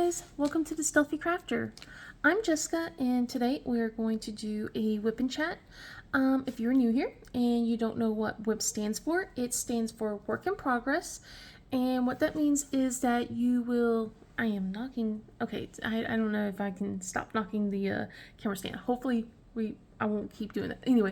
guys, welcome to the Stealthy Crafter. I'm Jessica and today we're going to do a Wip Chat. If you're new here and you don't know what Wip stands for, it stands for Work in Progress, and what that means is that you will... I am knocking... Okay, I don't know if I can stop knocking the camera stand. Hopefully I won't keep doing that. Anyway,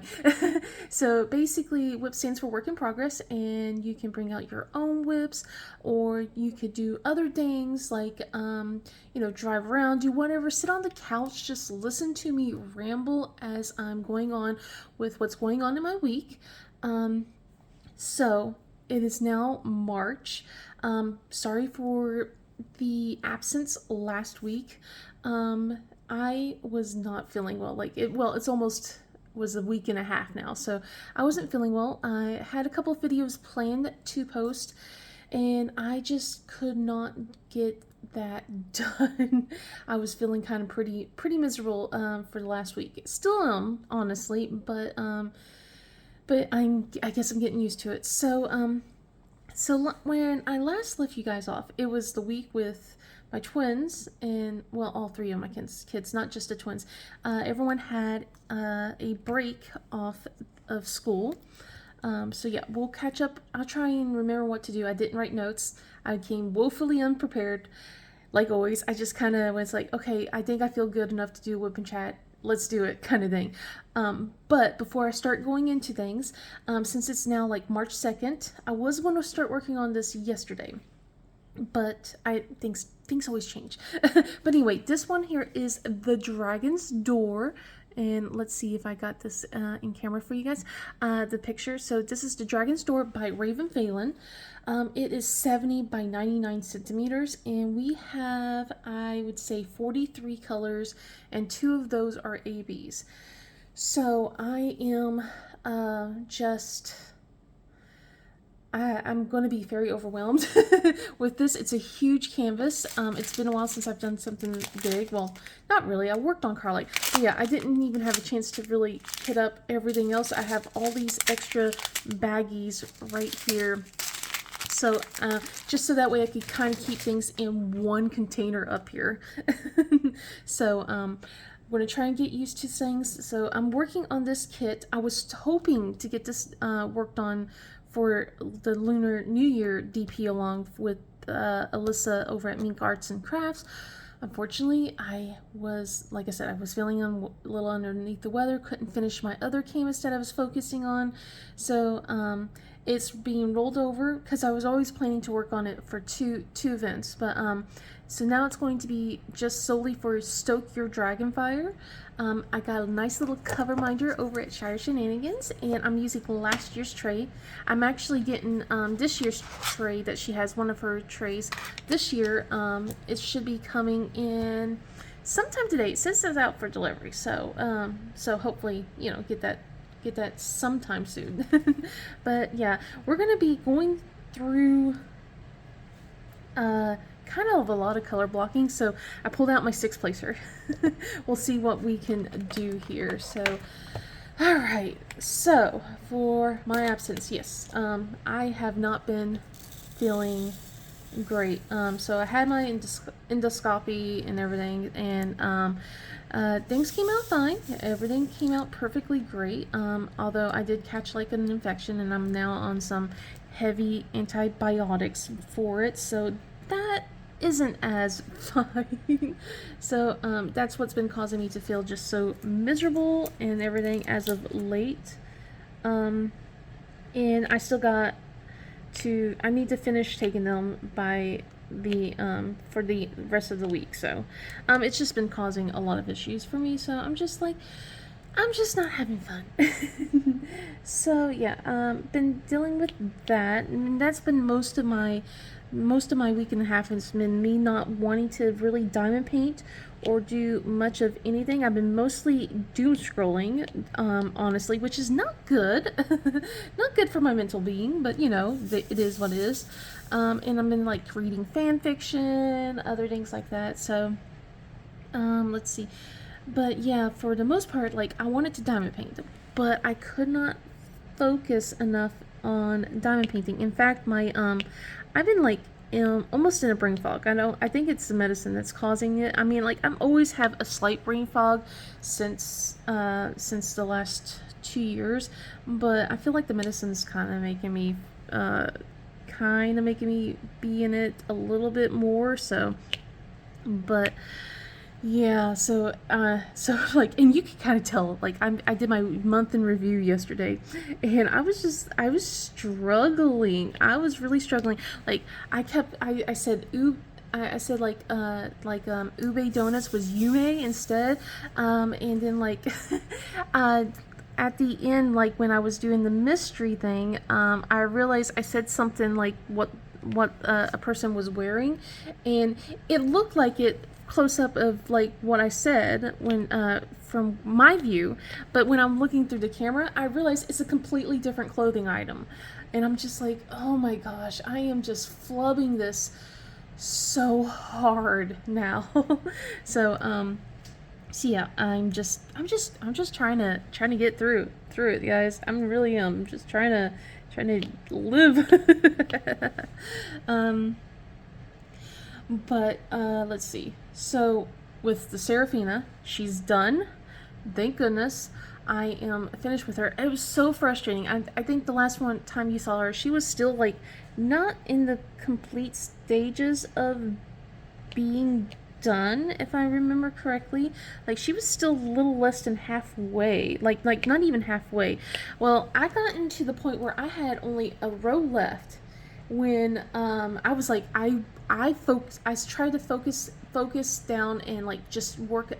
so basically WIP stands for work in progress, and you can bring out your own WIPs, or you could do other things like, you know, drive around, do whatever, sit on the couch, just listen to me ramble as I'm going on with what's going on in my week. So it is now March. Sorry for the absence last week. I was not feeling well. It's almost was a week and a half now, so I wasn't feeling well. I had a couple of videos planned to post, and I just could not get that done. I was feeling kind of pretty miserable for the last week. Still am, honestly, but I guess I'm getting used to it. So when I last left you guys off, it was the week with my twins, and well, all three of my kids, not just the twins. Everyone had a break off of school. So yeah, we'll catch up. I'll try and remember what to do. I didn't write notes. I came woefully unprepared, like always. I just kind of was like, okay, I think I feel good enough to do Wip Chat. Let's do it, kind of thing. But before I start going into things, since it's now like March 2nd, I was going to start working on this yesterday, but things always change. But anyway, this one here is the Dragon's Door, and let's see if I got this in camera for you guys, the picture. So this is the Dragon's Door by Raven Phelan. It is 70 by 99 centimeters, and we have, I would say, 43 colors, and 2 of those are ABs. So I am I'm going to be very overwhelmed with this. It's a huge canvas. It's been a while since I've done something big. Well, not really. I worked on Carly. But yeah, I didn't even have a chance to really hit up everything else. I have all these extra baggies right here. So just so that way I could kind of keep things in one container up here. So I'm going to try and get used to things. So I'm working on this kit. I was hoping to get this worked on for the Lunar New Year DP along with Alyssa over at Mink Arts and Crafts. Unfortunately, I was, like I said, I was feeling a little underneath the weather, couldn't finish my other canvas that I was focusing on. So it's being rolled over because I was always planning to work on it for two events. But so now it's going to be just solely for Stoke Your Dragonfire. I got a nice little cover minder over at Shenanigans, and I'm using last year's tray. I'm actually getting this year's tray that she has, one of her trays. This year, it should be coming in sometime today. It says it's out for delivery, so so hopefully, you know, get that sometime soon. But yeah, we're gonna be going through kind of a lot of color blocking, so I pulled out my 6-placer. We'll see what we can do here. So alright, so for my absence, yes, I have not been feeling great. So I had my endoscopy and everything, and things came out fine. Everything came out perfectly great, although I did catch like an infection, and I'm now on some heavy antibiotics for it, so that isn't as fine. So that's what's been causing me to feel just so miserable and everything as of late. And I still got to, I need to finish taking them by the for the rest of the week. So it's just been causing a lot of issues for me, so I'm just like, I'm just not having fun. So yeah, been dealing with that, and that's been most of my week and a half has been me not wanting to really diamond paint or do much of anything. I've been mostly doom scrolling, honestly, which is not good. Not good for my mental being, but you know, it is what it is. And I've been like reading fan fiction, other things like that. So let's see. But yeah, for the most part, like, I wanted to diamond paint, but I could not focus enough on diamond painting. In fact, my I've been like almost in a brain fog. I think it's the medicine that's causing it. I mean, like, I'm always have a slight brain fog since the last 2 years, but I feel like the medicine's kind of making me be in it a little bit more. So, but yeah, so like, and you can kind of tell, like, I did my month in review yesterday, and I was struggling. I was really struggling. Like, I said, ooh, I said, ube donuts was yume instead, and then, like, at the end, like, when I was doing the mystery thing, I realized I said something like what a person was wearing, and it looked like it close up of like what I said when from my view, but when I'm looking through the camera, I realize it's a completely different clothing item, and I'm just like, oh my gosh, I am just flubbing this so hard now. So yeah, I'm just trying to get through it, guys. I'm really just trying to live. But let's see. So with the Seraphina, she's done. Thank goodness. I am finished with her. It was so frustrating. I think the last time you saw her, she was still like not in the complete stages of being done, if I remember correctly. Like, she was still a little less than halfway. Like not even halfway. Well, I got into the point where I had only a row left when I was like, I tried to focus down and like just work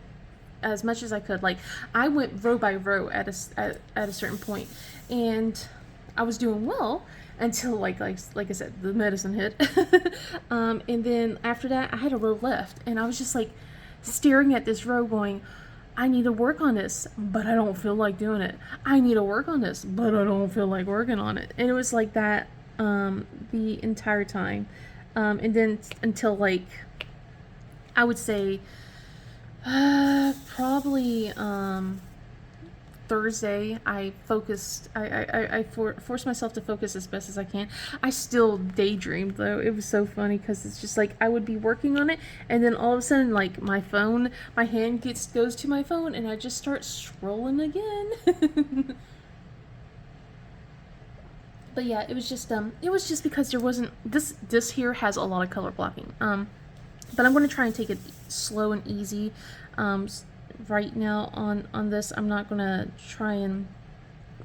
as much as I could. Like, I went row by row at a certain point, and I was doing well until like I said, the medicine hit. And then after that, I had a row left, and I was just like staring at this row going, I need to work on this, but I don't feel like doing it. I need to work on this, but I don't feel like working on it. And it was like that the entire time. And then until, like, I would say probably Thursday, I focused. I forced myself to focus as best as I can. I still daydreamed, though. It was so funny because it's just like I would be working on it, and then all of a sudden, like, my hand goes to my phone, and I just start scrolling again. But yeah, it was just because there wasn't this here has a lot of color blocking. But I'm going to try and take it slow and easy. Right now on this, I'm not going to try and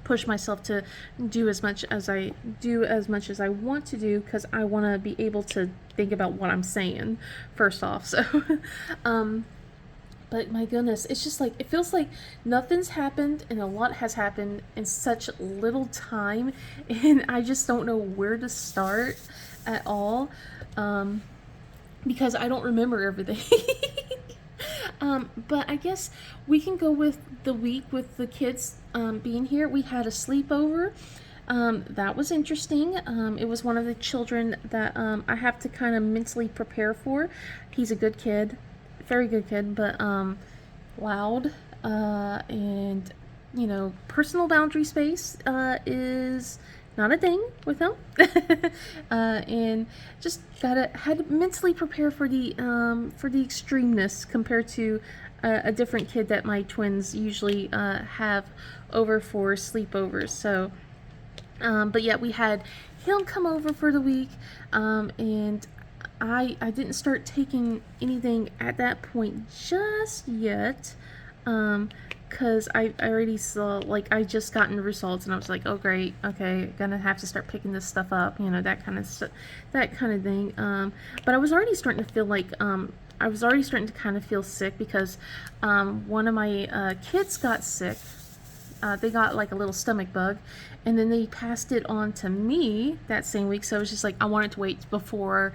push myself to do as much as I want to do, because I want to be able to think about what I'm saying first off. So but my goodness, it's just like, it feels like nothing's happened and a lot has happened in such little time, and I just don't know where to start at all, because I don't remember everything. But I guess we can go with the week with the kids being here. We had a sleepover. That was interesting. It was one of the children that I have to kind of mentally prepare for. He's a good kid, very good kid, but loud, and personal boundary space is not a thing with him. And just had to mentally prepare for the extremeness compared to a different kid that my twins usually have over for sleepovers. So but yeah, we had him come over for the week, and I didn't start taking anything at that point just yet, because I already saw, like, I just gotten the results, and I was like, oh great, okay, gonna have to start picking this stuff up, that kind of thing. But I was already starting to feel like kind of feel sick, because one of my kids got sick. They got like a little stomach bug, and then they passed it on to me that same week. So it was just like, I wanted to wait before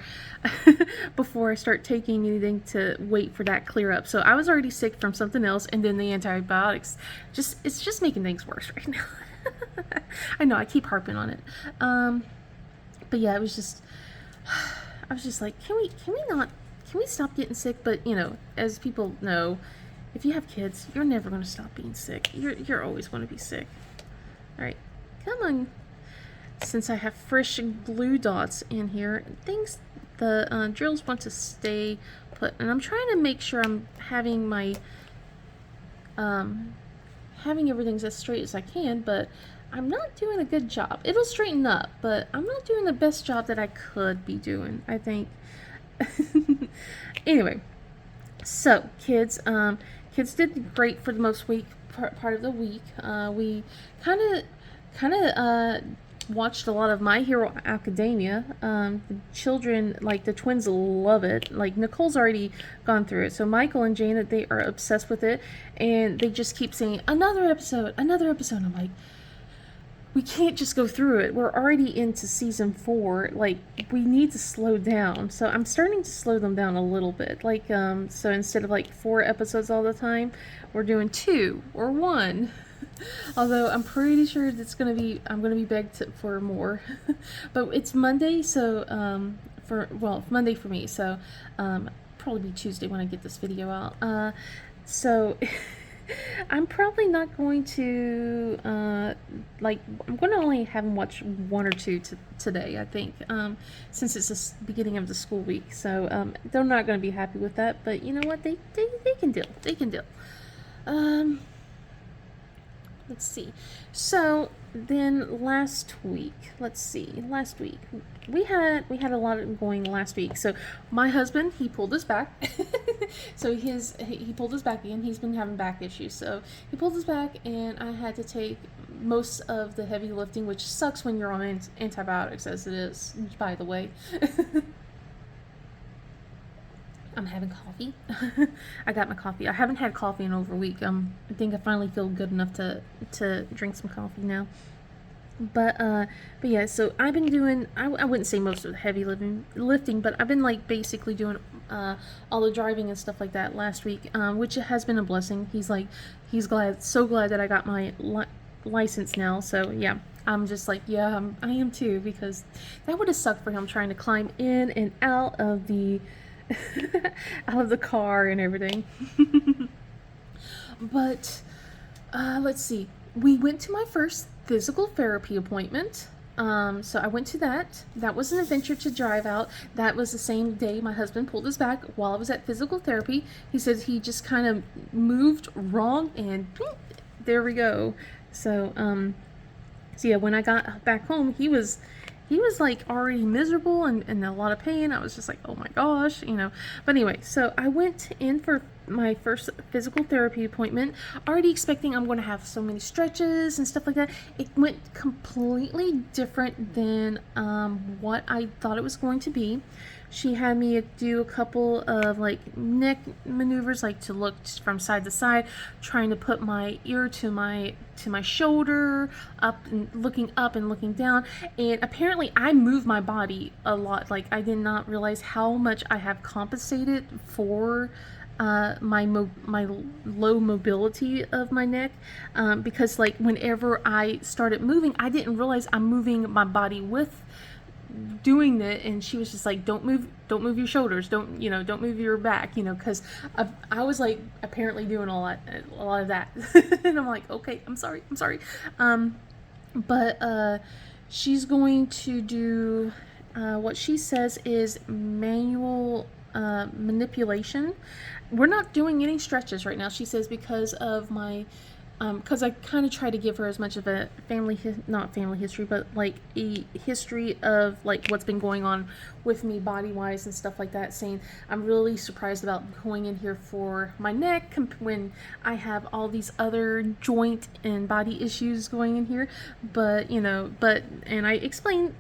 I start taking anything, to wait for that clear up. So I was already sick from something else, and then the antibiotics, it's just making things worse right now. I know I keep harping on it, but yeah, I was just like, can we stop getting sick? But as people know, if you have kids, you're never going to stop being sick. You're always going to be sick. All right, come on. Since I have fresh glue dots in here, things the drills want to stay put, and I'm trying to make sure I'm having my having everything as straight as I can, but I'm not doing a good job. It'll straighten up, but I'm not doing the best job that I could be doing, I think. Anyway, so kids did great for the most part of the week. We kind of watched a lot of My Hero Academia. The children, like the twins, love it. Like Nicole's already gone through it, so Michael and Janet, they are obsessed with it, and they just keep saying another episode, another episode. I'm like, we can't just go through it. We're already into season 4. Like, we need to slow down. So I'm starting to slow them down a little bit. Like, so instead of like 4 episodes all the time, we're doing 2 or 1. Although I'm pretty sure I'm gonna be begged for more. But it's Monday, so Monday for me. So probably be Tuesday when I get this video out. So. I'm probably not going to, I'm going to only have them watch 1 or 2 today, I think, since it's the beginning of the school week. So, they're not going to be happy with that, but you know what? They can deal. They can deal. Let's see. So, then last week, we had a lot of going last week. So my husband, he pulled his back. So he pulled his back again. He's been having back issues. So he pulled his back, and I had to take most of the heavy lifting, which sucks when you're on antibiotics, as it is, by the way. I'm having coffee. I got my coffee. I haven't had coffee in over a week. I think I finally feel good enough to drink some coffee now. But yeah, so I've been doing, I wouldn't say most of the heavy lifting, but I've been like basically doing all the driving and stuff like that last week, which has been a blessing. He's so glad that I got my license now. So yeah, I'm just like, yeah, I am too, because that would have sucked for him trying to climb in and out of the out of the car and everything. But let's see. We went to my first physical therapy appointment. So I went to that. That was an adventure to drive out. That was the same day my husband pulled his back while I was at physical therapy. He says he just kind of moved wrong, and there we go. So yeah, when I got back home, he was like already miserable and in a lot of pain. I was just like, oh my gosh, you know. But anyway, so I went in for my first physical therapy appointment, already expecting I'm going to have so many stretches and stuff like that. It went completely different than what I thought it was going to be. She had me do a couple of like neck maneuvers, like to look from side to side, trying to put my ear to my shoulder, up and looking down. And apparently I move my body a lot. Like, I did not realize how much I have compensated for my low mobility of my neck, because like whenever I started moving, I didn't realize I'm moving my body with doing it. And she was just like, don't move your shoulders, don't move your back, because I was like apparently doing a lot of that. And I'm like, okay, I'm sorry. But she's going to do what she says is manual manipulation. We're not doing any stretches right now, she says, because of my because I kind of try to give her as much of a not family history, but like a history of like what's been going on with me body wise and stuff like that, saying I'm really surprised about going in here for my neck when I have all these other joint and body issues going in here. But and I explain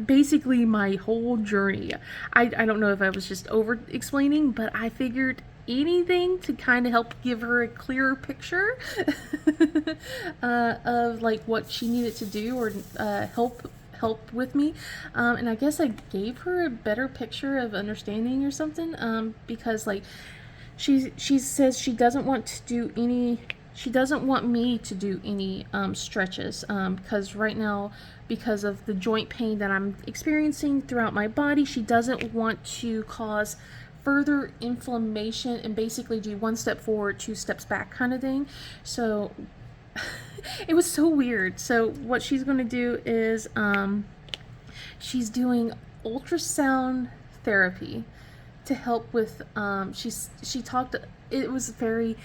basically my whole journey. I don't know if I was just over explaining, but I figured anything to kind of help give her a clearer picture of like what she needed to do, or help with me, and I guess I gave her a better picture of understanding or something, because like she says she doesn't want me to do any stretches, because right now, because of the joint pain that I'm experiencing throughout my body, she doesn't want to cause further inflammation and basically do 1 step forward, 2 steps back kind of thing. So it was so weird. So what she's going to do is she's doing ultrasound therapy to help with she talked, it was very,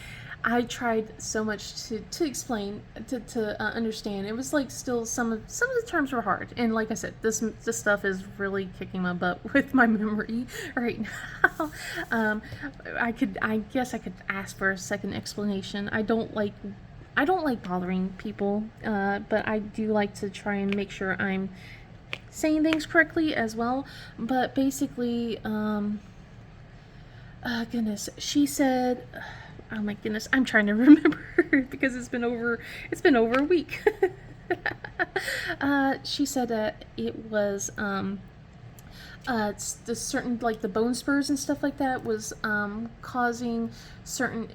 I tried so much to explain, to understand. It was like still some of the terms were hard, and like I said, this stuff is really kicking my butt with my memory right now. I guess I could ask for a second explanation. I don't like bothering people, but I do like to try and make sure I'm saying things correctly as well. But basically, goodness, she said, oh my goodness, I'm trying to remember because it's been over a week. She said that it was the certain, like the bone spurs and stuff like that was causing certain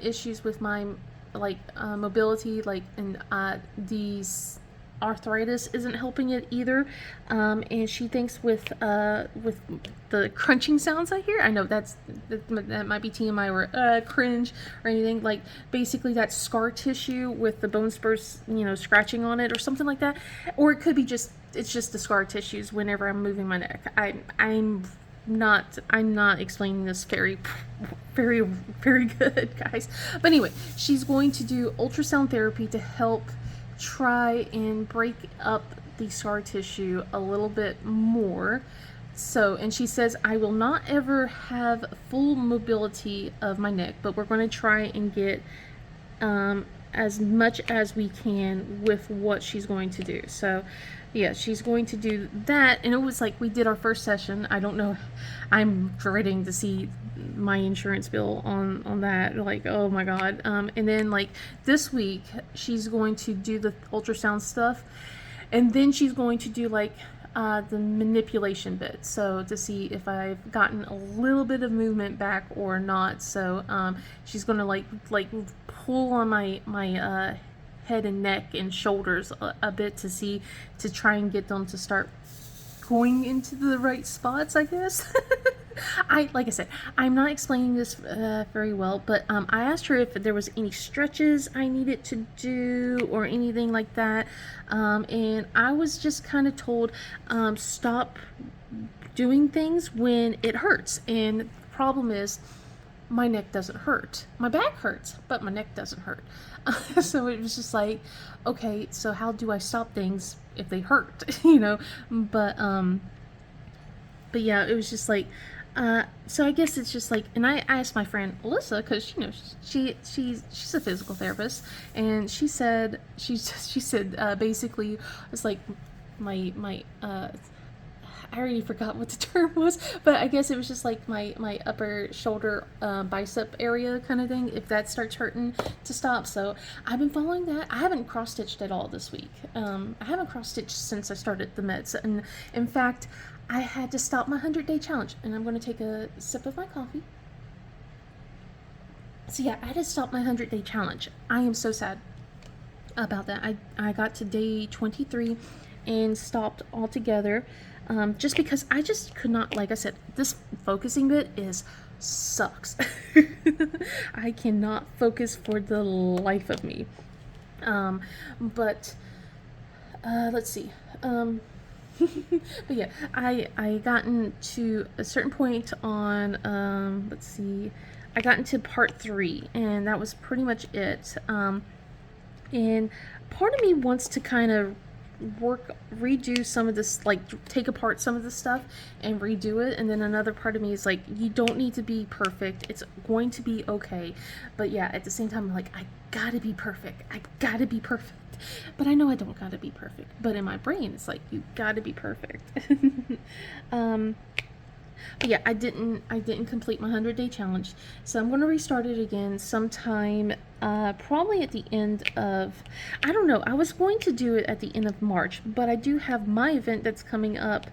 issues with my mobility, like, and these arthritis isn't helping it either, and she thinks with the crunching sounds I hear, I know that might be TMI or cringe or anything, like basically that scar tissue with the bone spurs, scratching on it or something like that, or it could be it's just the scar tissues whenever I'm moving my neck. I'm not explaining this very very good, guys, but anyway, she's going to do ultrasound therapy to help try and break up the scar tissue a little bit more. So, and she says I will not ever have full mobility of my neck, but we're going to try and get as much as we can with what she's going to do. So yeah, she's going to do that, and it was like we did our first session. I don't know, I'm dreading to see my insurance bill on that, like, oh my god. And then like this week she's going to do the ultrasound stuff, and then she's going to do like the manipulation bit, so to see if I've gotten a little bit of movement back or not. So she's gonna like pull on my head and neck and shoulders a bit to try and get them to start going into the right spots, I guess. Like I said, I'm not explaining this very well, but I asked her if there was any stretches I needed to do or anything like that, and I was just kind of told, stop doing things when it hurts. And the problem is, my neck doesn't hurt. My back hurts, but my neck doesn't hurt. So it was just like, okay, so how do I stop things if they hurt? But yeah, it was just like, so I guess it's just like, and I asked my friend Alyssa, because she's a physical therapist, and she said basically it's like my I already forgot what the term was, but I guess it was just like my upper shoulder bicep area kind of thing, if that starts hurting, to stop. So I've been following that. I haven't cross-stitched at all this week. I haven't cross-stitched since I started the meds, and in fact I had to stop my 100-day challenge, and I'm going to take a sip of my coffee. So yeah, I had to stop my 100-day challenge. I am so sad about that. I got to day 23 and stopped altogether, just because I just could not, like I said, this focusing bit sucks. I cannot focus for the life of me. But let's see. But yeah, I gotten to a certain point on, let's see, I got into part 3, and that was pretty much it. And part of me wants to kind of redo some of this, like take apart some of this stuff and redo it, and then another part of me is like, you don't need to be perfect, it's going to be okay. But yeah, at the same time, I'm like, I gotta be perfect, but I know I don't gotta be perfect, but in my brain it's like, you gotta be perfect. But yeah, I didn't complete my 100-day challenge, so I'm going to restart it again sometime, probably at the end of, I don't know, I was going to do it at the end of March, but I do have my event that's coming up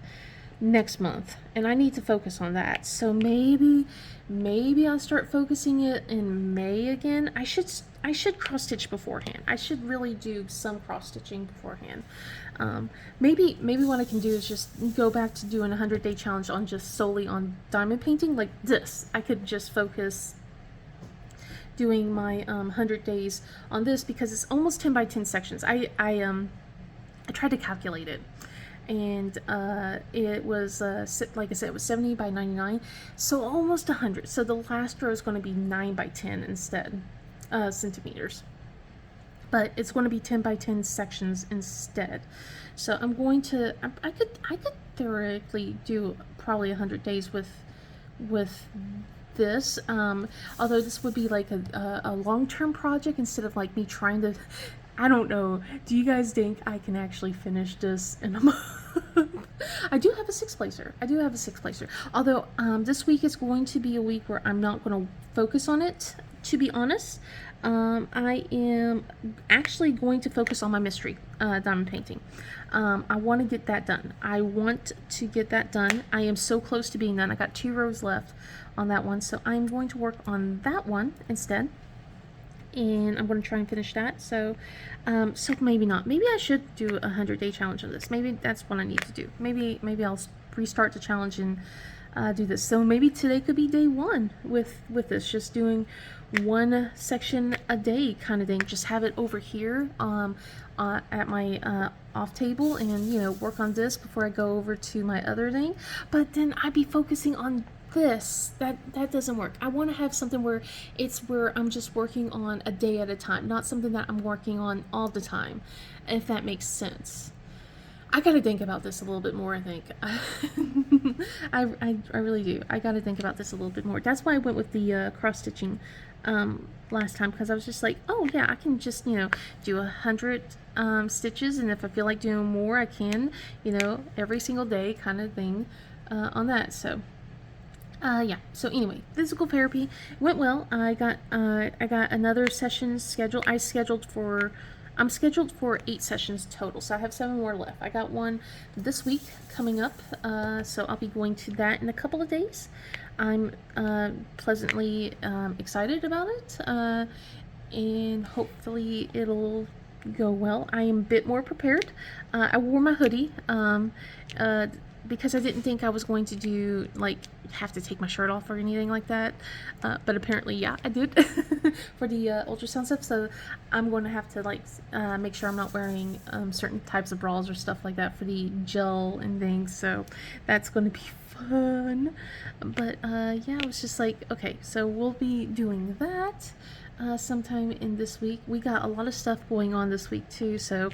next month, and I need to focus on that. So maybe I'll start focusing it in May again. I should cross stitch beforehand. I should really do some cross stitching beforehand. Maybe what I can do is just go back to doing a 100-day challenge on just solely on diamond painting like this. I could just focus doing my 100 days on this, because it's almost 10 by 10 sections. I tried to calculate it, and it was like I said, it was 70 by 99, so almost 100. So the last row is going to be 9 by 10 instead, centimeters, but it's going to be 10 by 10 sections instead. So I'm going to, I could theoretically do probably 100 days with this, although this would be like a long-term project instead of like me trying to, I don't know, do you guys think I can actually finish this in a month? I do have a six placer. Although this week is going to be a week where I'm not going to focus on it, to be honest. I am actually going to focus on my mystery diamond painting. I want to get that done. I am so close to being done. I got 2 rows left on that one, so I'm going to work on that one instead. And I'm going to try and finish that. So maybe not. Maybe I should do a 100-day challenge on this. Maybe that's what I need to do. Maybe I'll restart the challenge and do this. So maybe today could be day 1 with this, just doing 1 section a day kind of thing. Just have it over here at my off table, and work on this before I go over to my other thing. But then I'd be focusing on this. That doesn't work. I want to have something where I'm just working on a day at a time, not something that I'm working on all the time, if that makes sense. I gotta think about this a little bit more, I think. I really do. I gotta think about this a little bit more. That's why I went with the cross-stitching last time, because I was just like, oh yeah, I can just, do 100 stitches, and if I feel like doing more, I can, every single day kind of thing on that. So yeah, so anyway, physical therapy went well. I got another session scheduled. I'm scheduled for 8 sessions total, so I have 7 more left. I got one this week coming up, so I'll be going to that in a couple of days. I'm pleasantly excited about it, and hopefully it'll go well. I am a bit more prepared. I wore my hoodie because I didn't think I was going to do, have to take my shirt off or anything like that, but apparently, yeah, I did for the ultrasound stuff. So I'm going to have to make sure I'm not wearing certain types of bras or stuff like that for the gel and things. So that's going to be fun. But yeah, I was just like, okay, so we'll be doing that sometime in this week. We got a lot of stuff going on this week too, so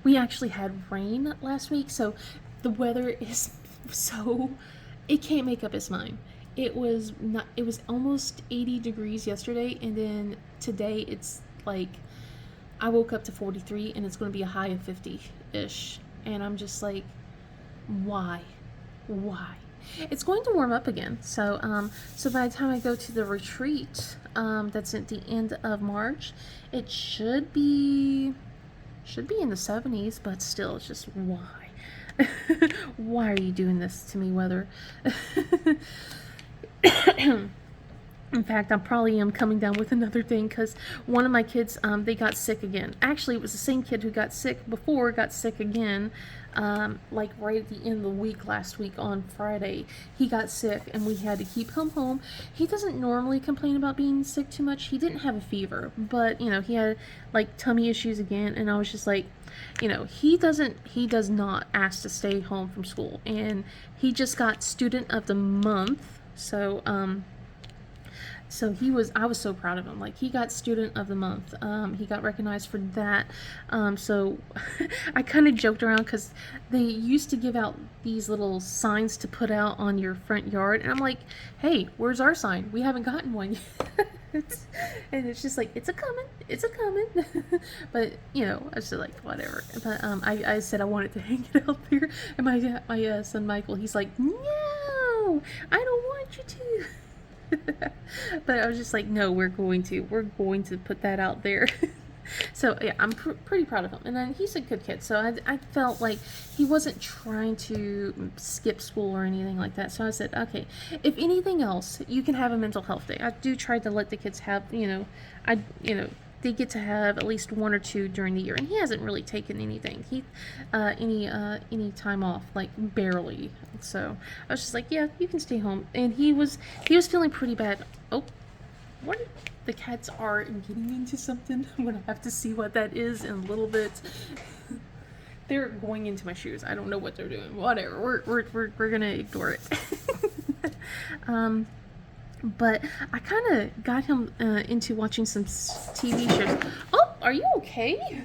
we actually had rain last week, so the weather is it can't make up its mind. It was almost 80 degrees yesterday, and then today it's like I woke up to 43, and it's going to be a high of 50-ish, and I'm just like, why? It's going to warm up again, so by the time I go to the retreat, that's at the end of March, it should be in the 70s, but still, it's just why? Why are you doing this to me, weather? In fact, I probably am coming down with another thing, because one of my kids, they got sick again. Actually, it was the same kid who got sick before, got sick again, right at the end of the week last week on Friday. He got sick, and we had to keep him home. He doesn't normally complain about being sick too much. He didn't have a fever, but, he had, tummy issues again, and I was just like, he does not ask to stay home from school, and he just got Student of the Month, so, I was so proud of him. He got Student of the Month. He got recognized for that. So I kind of joked around, because they used to give out these little signs to put out on your front yard, and I'm like, hey, where's our sign? We haven't gotten one yet. And it's just like, it's a coming. But I was just like, whatever. But I said I wanted to hang it out there, and my son Michael, he's like, no, I don't want you to. But I was just like, no, we're going to put that out there. So yeah, I'm pretty proud of him, and then he's a good kid, so I felt like he wasn't trying to skip school or anything like that. So I said, okay, if anything else, you can have a mental health day. I do try to let the kids have, they get to have at least 1 or 2 during the year, and he hasn't really taken anything, any time off, barely. So I was just like, yeah, you can stay home. And he was feeling pretty bad. Oh, what? The cats are getting into something. I'm gonna have to see what that is in a little bit. They're going into my shoes. I don't know what they're doing. Whatever. We're gonna ignore it. But I kind of got him into watching some TV shows. Oh, are you okay?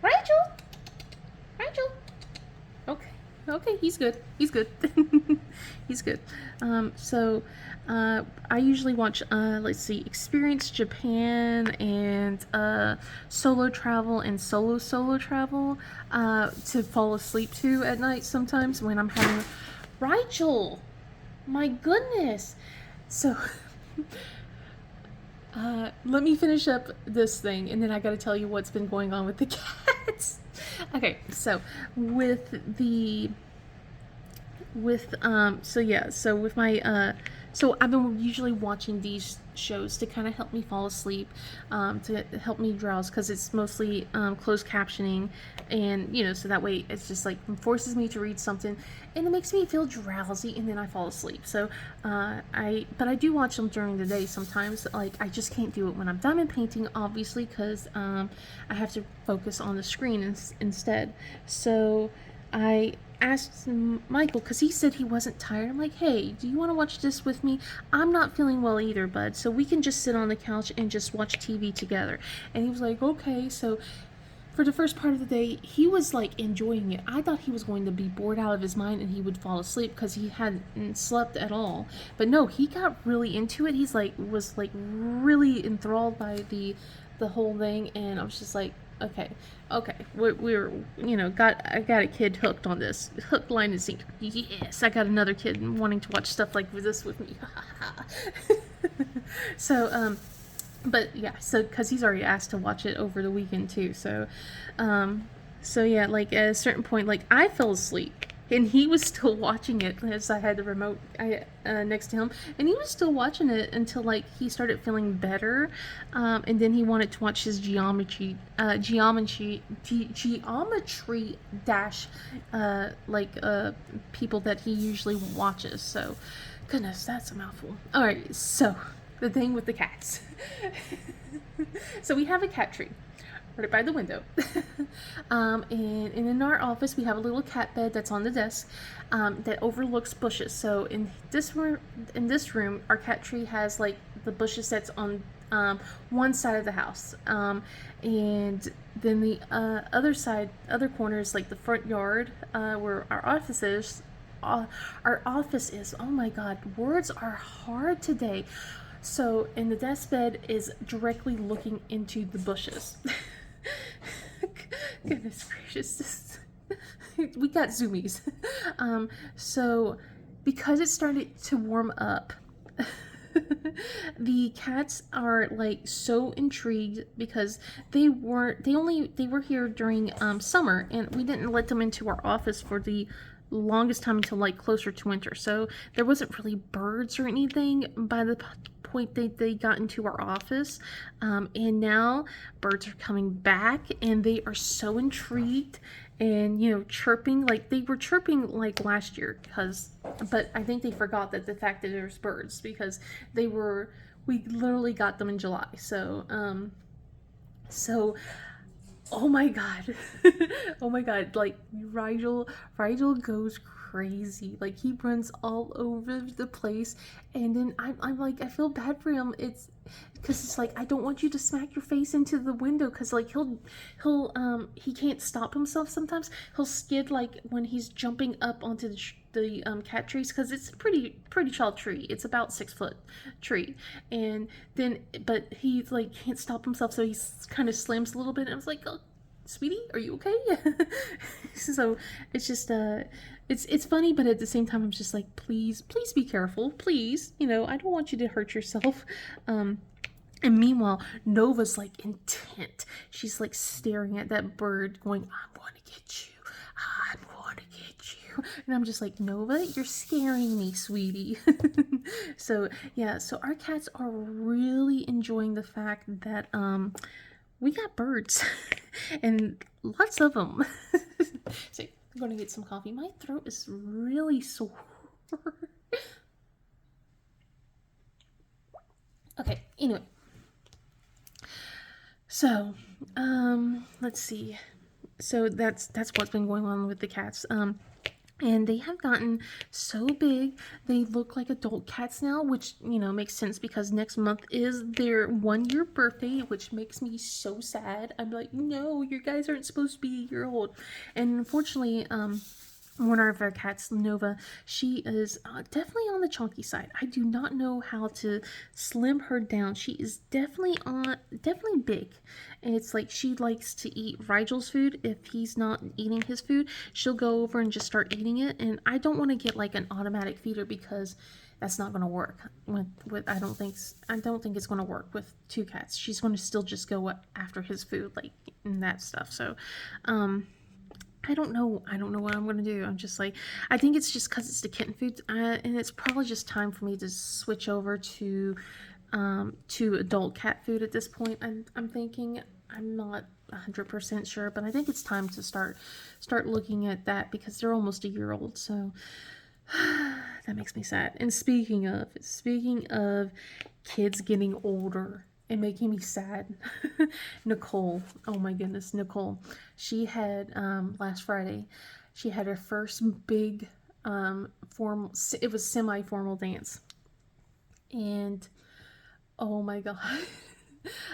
Rachel? Rachel? Okay. Okay, he's good. He's good. He's good. I usually watch, let's see, Experience Japan and Solo Travel and Solo Travel to fall asleep to at night sometimes when I'm having... Rachel! My goodness! So, let me finish up this thing, and then I gotta tell you what's been going on with the cats. Okay, so with so I've been usually watching these shows to kind of help me fall asleep, to help me drowse, because it's mostly closed captioning, and so that way it's just like forces me to read something, and it makes me feel drowsy, and then I fall asleep. So but I do watch them during the day sometimes. Like, I just can't do it when I'm diamond painting, obviously, because I have to focus on the screen instead. So I asked Michael, because he said he wasn't tired. I'm like, hey, do you want to watch this with me? I'm not feeling well either, bud, so we can just sit on the couch and just watch TV together. And he was like, okay. So for the first part of the day, he was like enjoying it. I thought he was going to be bored out of his mind and he would fall asleep because he hadn't slept at all. But no, he got really into it. Was really enthralled by the whole thing, and I was just like, okay, we're I got a kid hooked on this, hook, line, and sinker. Yes, I got another kid wanting to watch stuff like this with me. So but yeah, so because he's already asked to watch it over the weekend too. So yeah, like at a certain point, like I fell asleep and he was still watching it as I had the remote next to him, and he was still watching it until like he started feeling better, and then he wanted to watch his geometry dash people that he usually watches. So goodness, that's a mouthful. All right, so the thing with the cats. So we have a cat tree right by the window. And in our office, we have a little cat bed that's on the desk that overlooks bushes. So in this room, our cat tree has like the bushes that's on one side of the house, and then the other corner is like the front yard where our office is. Our office is. Oh my God, words are hard today. So, and the desk bed is directly looking into the bushes. Goodness gracious. We got zoomies. So, because it started to warm up, the cats are like so intrigued because they were here during summer, and we didn't let them into our office for the longest time until like closer to winter. So there wasn't really birds or anything by the point that they got into our office, and now birds are coming back, and they are so intrigued and chirping like they were chirping like last year, but I think they forgot that the fact that there's birds, because we literally got them in July. So oh my God. Oh my God. Like, Rigel goes crazy. Like, he runs all over the place. And then I'm like, I feel bad for him. It's because it's like, I don't want you to smack your face into the window, because like he can't stop himself sometimes. He'll skid like when he's jumping up onto the cat trees, because it's a pretty tall tree. It's about 6 foot tree, and then but he like can't stop himself, so he kind of slams a little bit. And I was like, oh, sweetie, are you okay? So it's just it's funny, but at the same time I'm just like, please be careful, please. I don't want you to hurt yourself. And meanwhile, Nova's like intent. She's like staring at that bird going, I'm going to get you. I'm going to get you. And I'm just like, Nova, you're scaring me, sweetie. So yeah, so our cats are really enjoying the fact that we got birds and lots of them. So I'm going to get some coffee. My throat is really sore. Okay, anyway. So, let's see. so that's what's been going on with the cats. And they have gotten so big. They look like adult cats now, which, makes sense because next month is their 1 year birthday, which makes me so sad. I'm like, no, you guys aren't supposed to be a year old. And unfortunately, one of our cats, Nova, she is definitely on the chunky side. I do not know how to slim her down. She is definitely big. And it's like she likes to eat Rigel's food. If he's not eating his food, she'll go over and just start eating it. And I don't want to get like an automatic feeder because that's not going to work with I don't think it's going to work with two cats. She's going to still just go after his food, like, and that stuff. So I don't know what I'm gonna do. I'm just like, I think it's just because it's the kitten food, and it's probably just time for me to switch over to adult cat food at this point. I'm thinking. I'm not 100% sure, but I think it's time to start looking at that because they're almost a year old. So that makes me sad. And speaking of kids getting older and making me sad, Nicole, oh my goodness, Nicole, she had last Friday, she had her first big formal, it was semi-formal dance, and oh my god,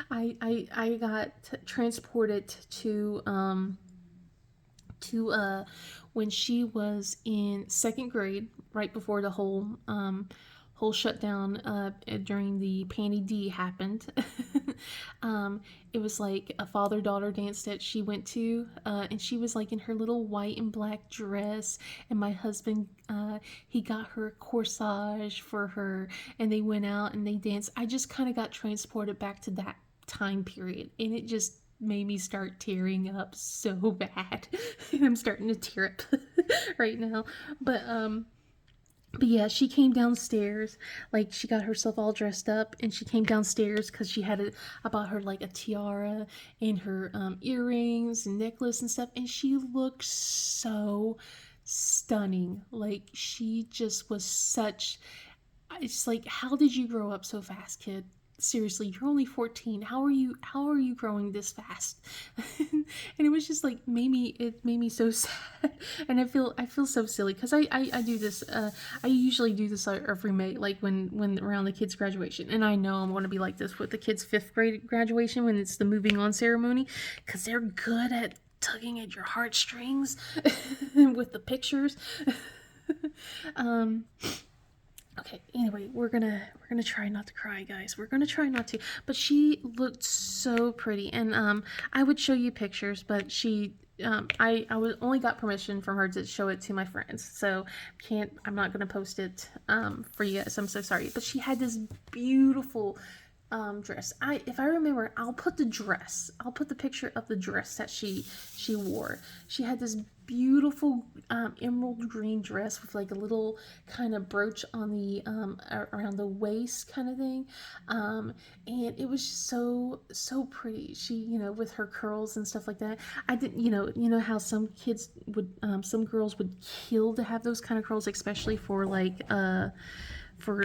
I got transported to when she was in second grade, right before the whole shutdown during the Panty D happened. It was like a father-daughter dance that she went to, and she was like in her little white and black dress, and my husband, he got her a corsage for her, and they went out and they danced. I just kind of got transported back to that time period, and it just made me start tearing up so bad. I'm starting to tear up right now. But yeah, she came downstairs, like she got herself all dressed up, and she came downstairs because I bought her like a tiara and her earrings and necklace and stuff, and she looked so stunning. Like she just was such. It's like, how did you grow up so fast, kid? Seriously, you're only 14. How are you growing this fast? And it was just like it made me so sad. And I feel so silly because I do this I usually do this every May, like when around the kids' graduation. And I know I'm going to be like this with the kids' 5th grade graduation when it's the moving on ceremony, because they're good at tugging at your heartstrings with the pictures. um Okay, anyway, we're gonna try not to cry, guys. We're gonna try not to. But she looked so pretty, and I would show you pictures, but I was only got permission from her to show it to my friends, so I'm not gonna post it for you guys. I'm so sorry. But she had this beautiful dress. If I remember, I'll put the picture of the dress that she wore. She had this beautiful emerald green dress with like a little kind of brooch on the around the waist kind of thing, and it was just so pretty. She, with her curls and stuff like that. I didn't, how some girls would kill to have those kind of curls, especially for like for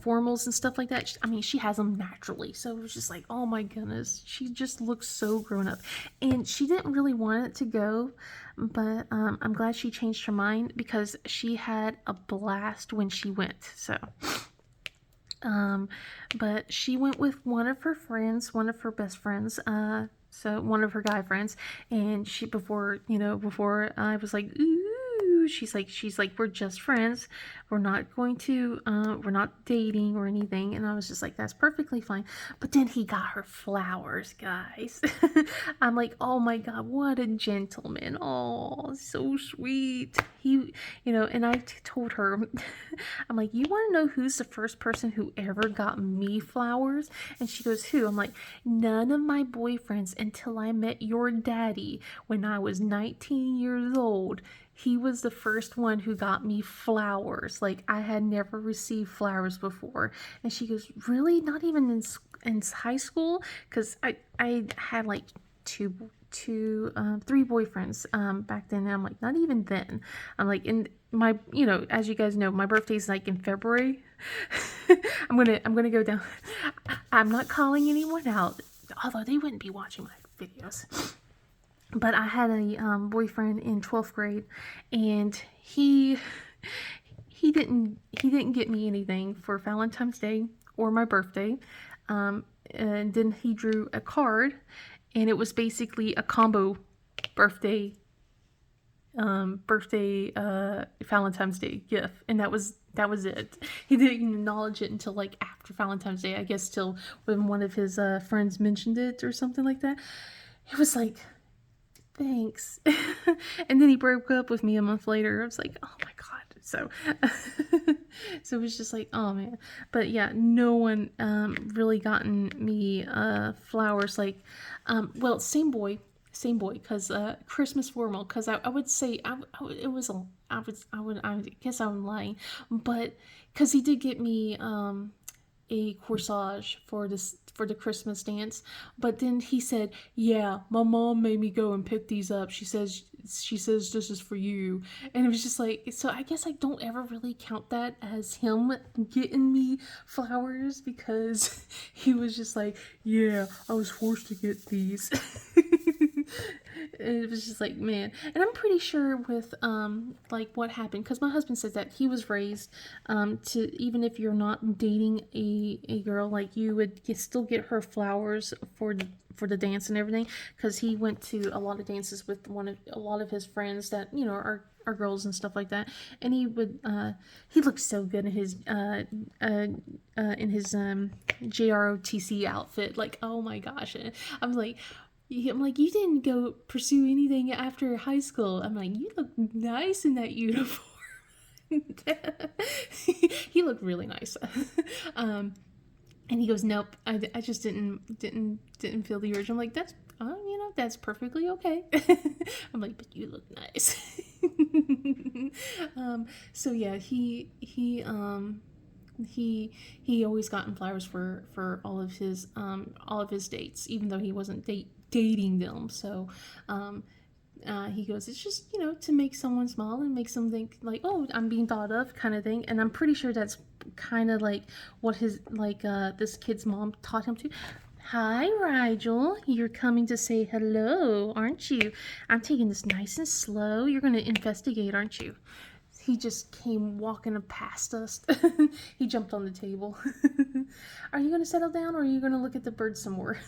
formals and stuff like that. I mean, she has them naturally, so it was just like, oh my goodness, she just looks so grown up. And she didn't really want it to go, but I'm glad she changed her mind because she had a blast when she went. So but she went with one of her friends, one of her best friends, so one of her guy friends, and before I was like, ooh, she's like, we're just friends. We're not dating or anything. And I was just like, that's perfectly fine. But then he got her flowers, guys. I'm like, oh my God, what a gentleman. Oh, so sweet. And I told her, I'm like, you want to know who's the first person who ever got me flowers? And she goes, who? I'm like, none of my boyfriends until I met your daddy when I was 19 years old. He was the first one who got me flowers. Like, I had never received flowers before. And she goes, really? Not even in high school? Because I had like three boyfriends back then. And I'm like, not even then. I'm like, in my, as you guys know, my birthday's like in February. I'm gonna go down. I'm not calling anyone out, although they wouldn't be watching my videos. But I had a boyfriend in 12th grade, and he didn't get me anything for Valentine's Day or my birthday. And then he drew a card, and it was basically a combo birthday Valentine's Day gift, and that was it. He didn't acknowledge it until like after Valentine's Day, I guess, till when one of his friends mentioned it or something like that. It was like, thanks. And then he broke up with me a month later. I was like, oh my god. So so it was just like, oh man. But yeah, no one really gotten me flowers like well, same boy, because Christmas formal, because I would say it was a I guess I'm lying, but because he did get me a corsage for the Christmas dance. But then he said, "Yeah, my mom made me go and pick these up. She says this is for you." And it was just like, so I guess I don't ever really count that as him getting me flowers, because he was just like, "Yeah, I was forced to get these." It was just like, man. And I'm pretty sure with like what happened, because my husband said that he was raised to, even if you're not dating a girl, like you would still get her flowers for the dance and everything, because he went to a lot of dances with a lot of his friends that are girls and stuff like that. And he looked so good in his JROTC outfit, like, oh my gosh. And I'm like, you didn't go pursue anything after high school. I'm like, you look nice in that uniform. He looked really nice. And he goes, nope, I just didn't feel the urge. I'm like, that's perfectly okay. I'm like, but you look nice. So yeah, he always gotten flowers for all of his dates, even though he wasn't dating them. So he goes, it's just to make someone smile and make them think like, oh, I'm being thought of, kind of thing. And I'm pretty sure that's kind of like what his this kid's mom taught him to. Hi, Rigel. You're coming to say hello, aren't you? I'm taking this nice and slow. You're going to investigate, aren't you? He just came walking past us. He jumped on the table. Are you going to settle down, or are you going to look at the birds some more?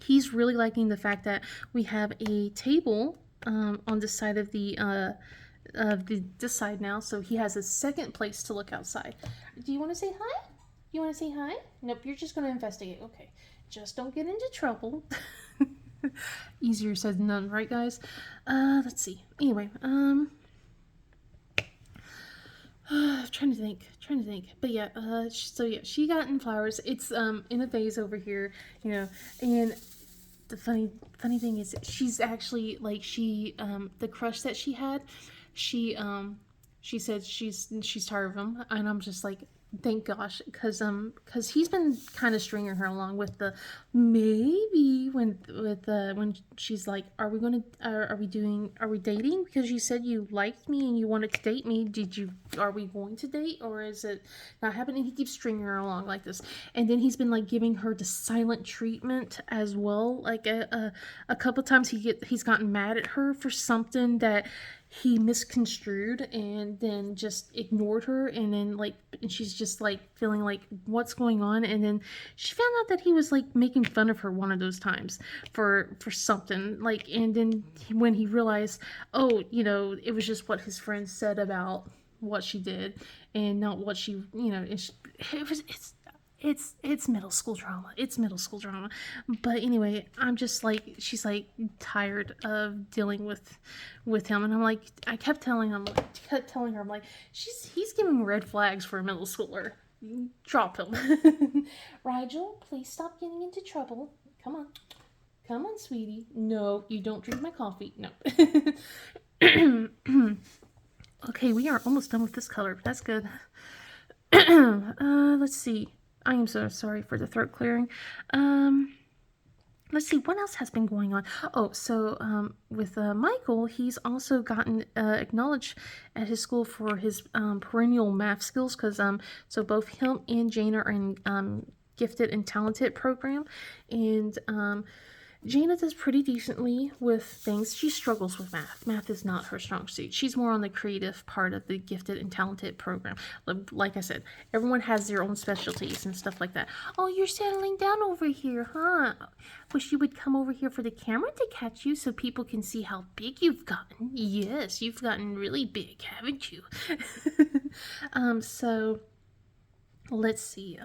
He's really liking the fact that we have a table on the side of this side now, so he has a second place to look outside. Do you want to say hi? You want to say hi? Nope, you're just going to investigate. Okay, just don't get into trouble. Easier said than done, right, guys? Let's see. Anyway, trying to think. But yeah, so yeah, she got in flowers. It's in a vase over here, and the funny thing is, she's actually like, the crush that she had, she said she's tired of him. And I'm just like, thank gosh, because he's been kind of stringing her along with the maybe when she's like, are we dating, because you said you liked me and you wanted to date me. Are we going to date, or is it not happening? He keeps stringing her along like this. And then he's been like giving her the silent treatment as well. Like a couple times he's gotten mad at her for something that he misconstrued, and then just ignored her. And then and she's just like feeling like, what's going on? And then she found out that he was like making fun of her one of those times for something, like. And then when he realized, oh, it was just what his friends said about what she did, and not what she, it's middle school drama. It's middle school drama. But anyway, I'm just like, she's like tired of dealing with him. And I'm like, I kept telling her, I'm like, he's giving red flags for a middle schooler. Drop him. Rigel, please stop getting into trouble. Come on, sweetie. No, you don't drink my coffee. No. Okay, we are almost done with this color, but that's good. Let's see. I am so sorry for the throat clearing. Let's see, what else has been going on? Oh, so with Michael, he's also gotten acknowledged at his school for his perennial math skills, because so both him and Jane are in gifted and talented program. And Jana does pretty decently with things. She struggles with math. Math is not her strong suit. She's more on the creative part of the gifted and talented program. Like I said, everyone has their own specialties and stuff like that. Oh, you're settling down over here, huh? Wish you would come over here for the camera to catch you so people can see how big you've gotten. Yes, you've gotten really big, haven't you? So let's see.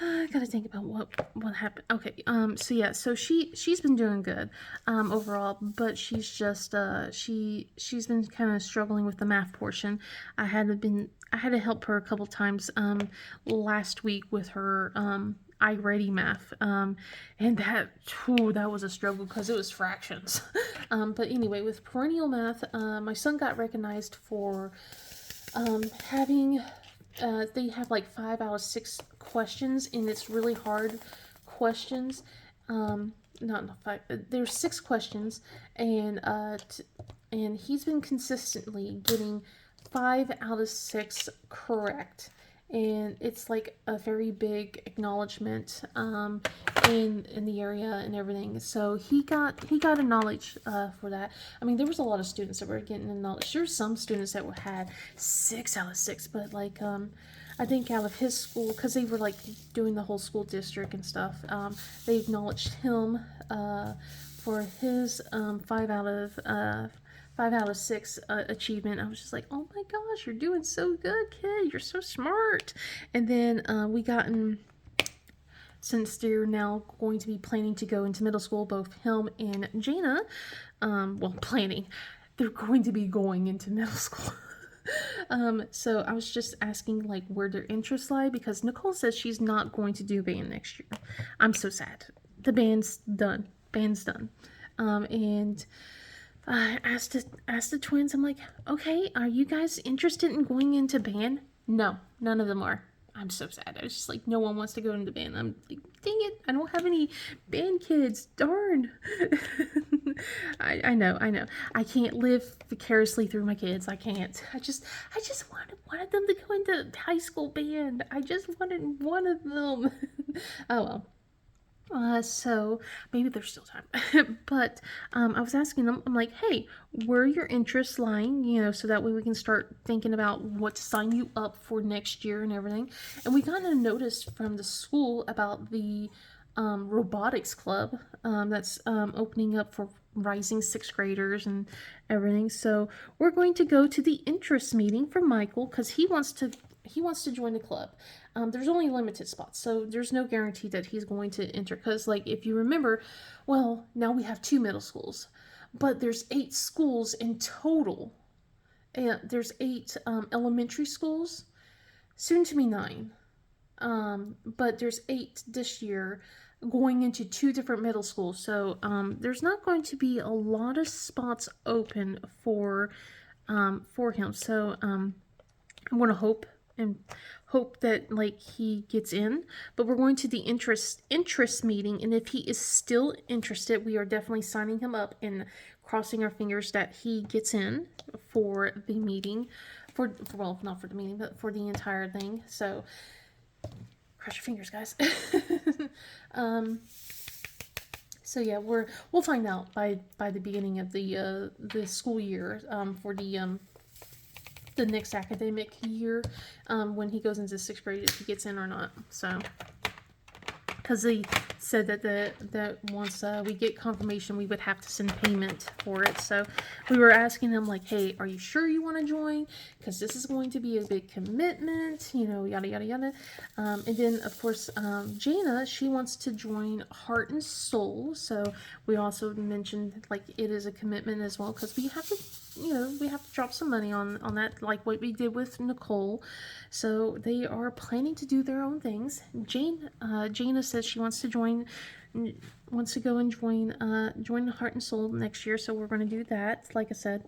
I gotta think about what happened. Okay, so yeah, so she's been doing good, overall, but she's just she's been kind of struggling with the math portion. I had to help her a couple times last week with her iReady math, and that was a struggle because it was fractions. But anyway, with perennial math, my son got recognized for having they have like 5 out of 6 questions, and it's really hard questions. Not 5. There's 6 questions, and and he's been consistently getting 5 out of 6 correct. And it's like a very big acknowledgement in the area and everything. So he got a knowledge for that. I mean, there was a lot of students that were getting a knowledge. There's some students that had 6 out of 6, but like I think out of his school, because they were like doing the whole school district and stuff, they acknowledged him for his 5 out of 6 achievement. I was just like, oh my gosh, you're doing so good, kid. You're so smart. And then we gotten, since they're now going to be planning to go into middle school, both him and Jana, well, planning, they're going to be going into middle school. So I was just asking like where their interests lie, because Nicole says she's not going to do band next year. I'm so sad. The band's done. And I asked the twins, I'm like, okay, are you guys interested in going into band? No, none of them are. I'm so sad. I was just like, no one wants to go into band. I'm like, dang it, I don't have any band kids. Darn. I know. I can't live vicariously through my kids. I can't. I just wanted them to go into high school band. I just wanted one of them. Oh well. So maybe there's still time. But I was asking them, I'm like, hey, where are your interests lying? You know, so that way we can start thinking about what to sign you up for next year and everything. And we got a notice from the school about the robotics club that's opening up for rising 6th graders and everything. So we're going to go to the interest meeting for Michael because he wants to join the club. There's only limited spots, so there's no guarantee that he's going to enter. Because, like, if you remember, well, now we have 2 middle schools, but there's 8 schools in total. And there's 8 elementary schools, soon to be 9. But there's 8 this year, going into 2 different middle schools. So there's not going to be a lot of spots open for him. So I'm going to hope that like he gets in, but we're going to the interest meeting, and if he is still interested, we are definitely signing him up and crossing our fingers that he gets in for the meeting, well, not for the meeting, but for the entire thing. So cross your fingers, guys. So yeah, we'll find out by the beginning of the school year for the next academic year, when he goes into 6th grade, if he gets in or not. So, because they said that once we get confirmation, we would have to send payment for it. So we were asking them like, hey, are you sure you want to join? Because this is going to be a big commitment, you know, yada yada yada. And then of course, Jana, she wants to join Heart and Soul. So we also mentioned like it is a commitment as well, because we have to, you know, we have to drop some money on that, like what we did with Nicole. So they are planning to do their own things. Jana says she wants to go and join Heart and Soul next year. So we're going to do that, like I said.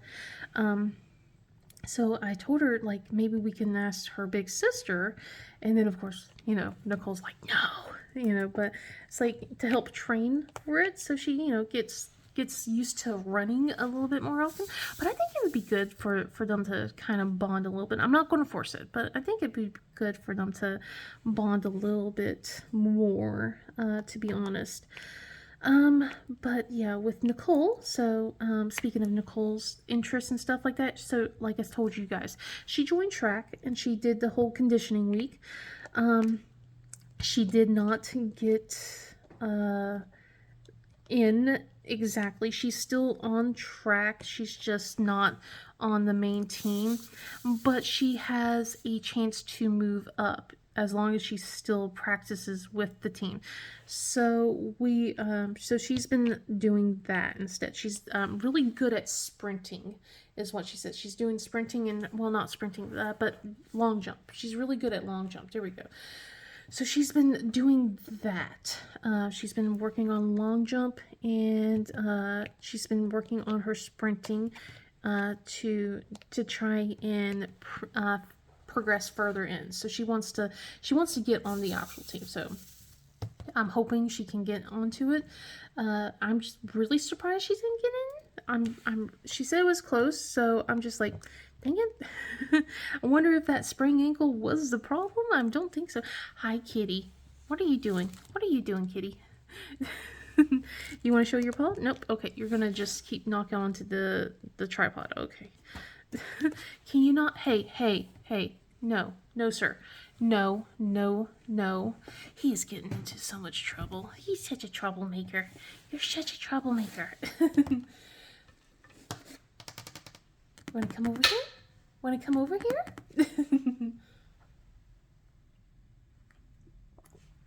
So I told her like maybe we can ask her big sister, and then of course, you know, Nicole's like no, you know, but it's like to help train for it, so she, you know, gets used to running a little bit more often. But I think it would be good for them to kind of bond a little bit. I'm not going to force it, but I think it'd be good for them to bond a little bit more, to be honest. But yeah, with Nicole, so speaking of Nicole's interests and stuff like that, so like I told you guys, she joined track and she did the whole conditioning week. She did not get in exactly. She's still on track. She's just not on the main team, but she has a chance to move up as long as she still practices with the team. So so she's been doing that instead. She's really good at sprinting, is what she said. She's doing sprinting and, well, not sprinting, but long jump. She's really good at long jump. There we go. So she's been doing that. She's been working on long jump, and she's been working on her sprinting to try and progress further in. So she wants to get on the actual team. So I'm hoping she can get onto it. I'm just really surprised she didn't get in. She said it was close, so I'm just like, dang it. I wonder if that sprained ankle was the problem. I don't think so. Hi, kitty. What are you doing? What are you doing, kitty? You want to show your paw? Nope. Okay, you're gonna just keep knocking onto the tripod. Okay. Can you not? Hey. No, sir. No. He is getting into so much trouble. He's such a troublemaker. You're such a troublemaker. Want to come over here? Want to come over here?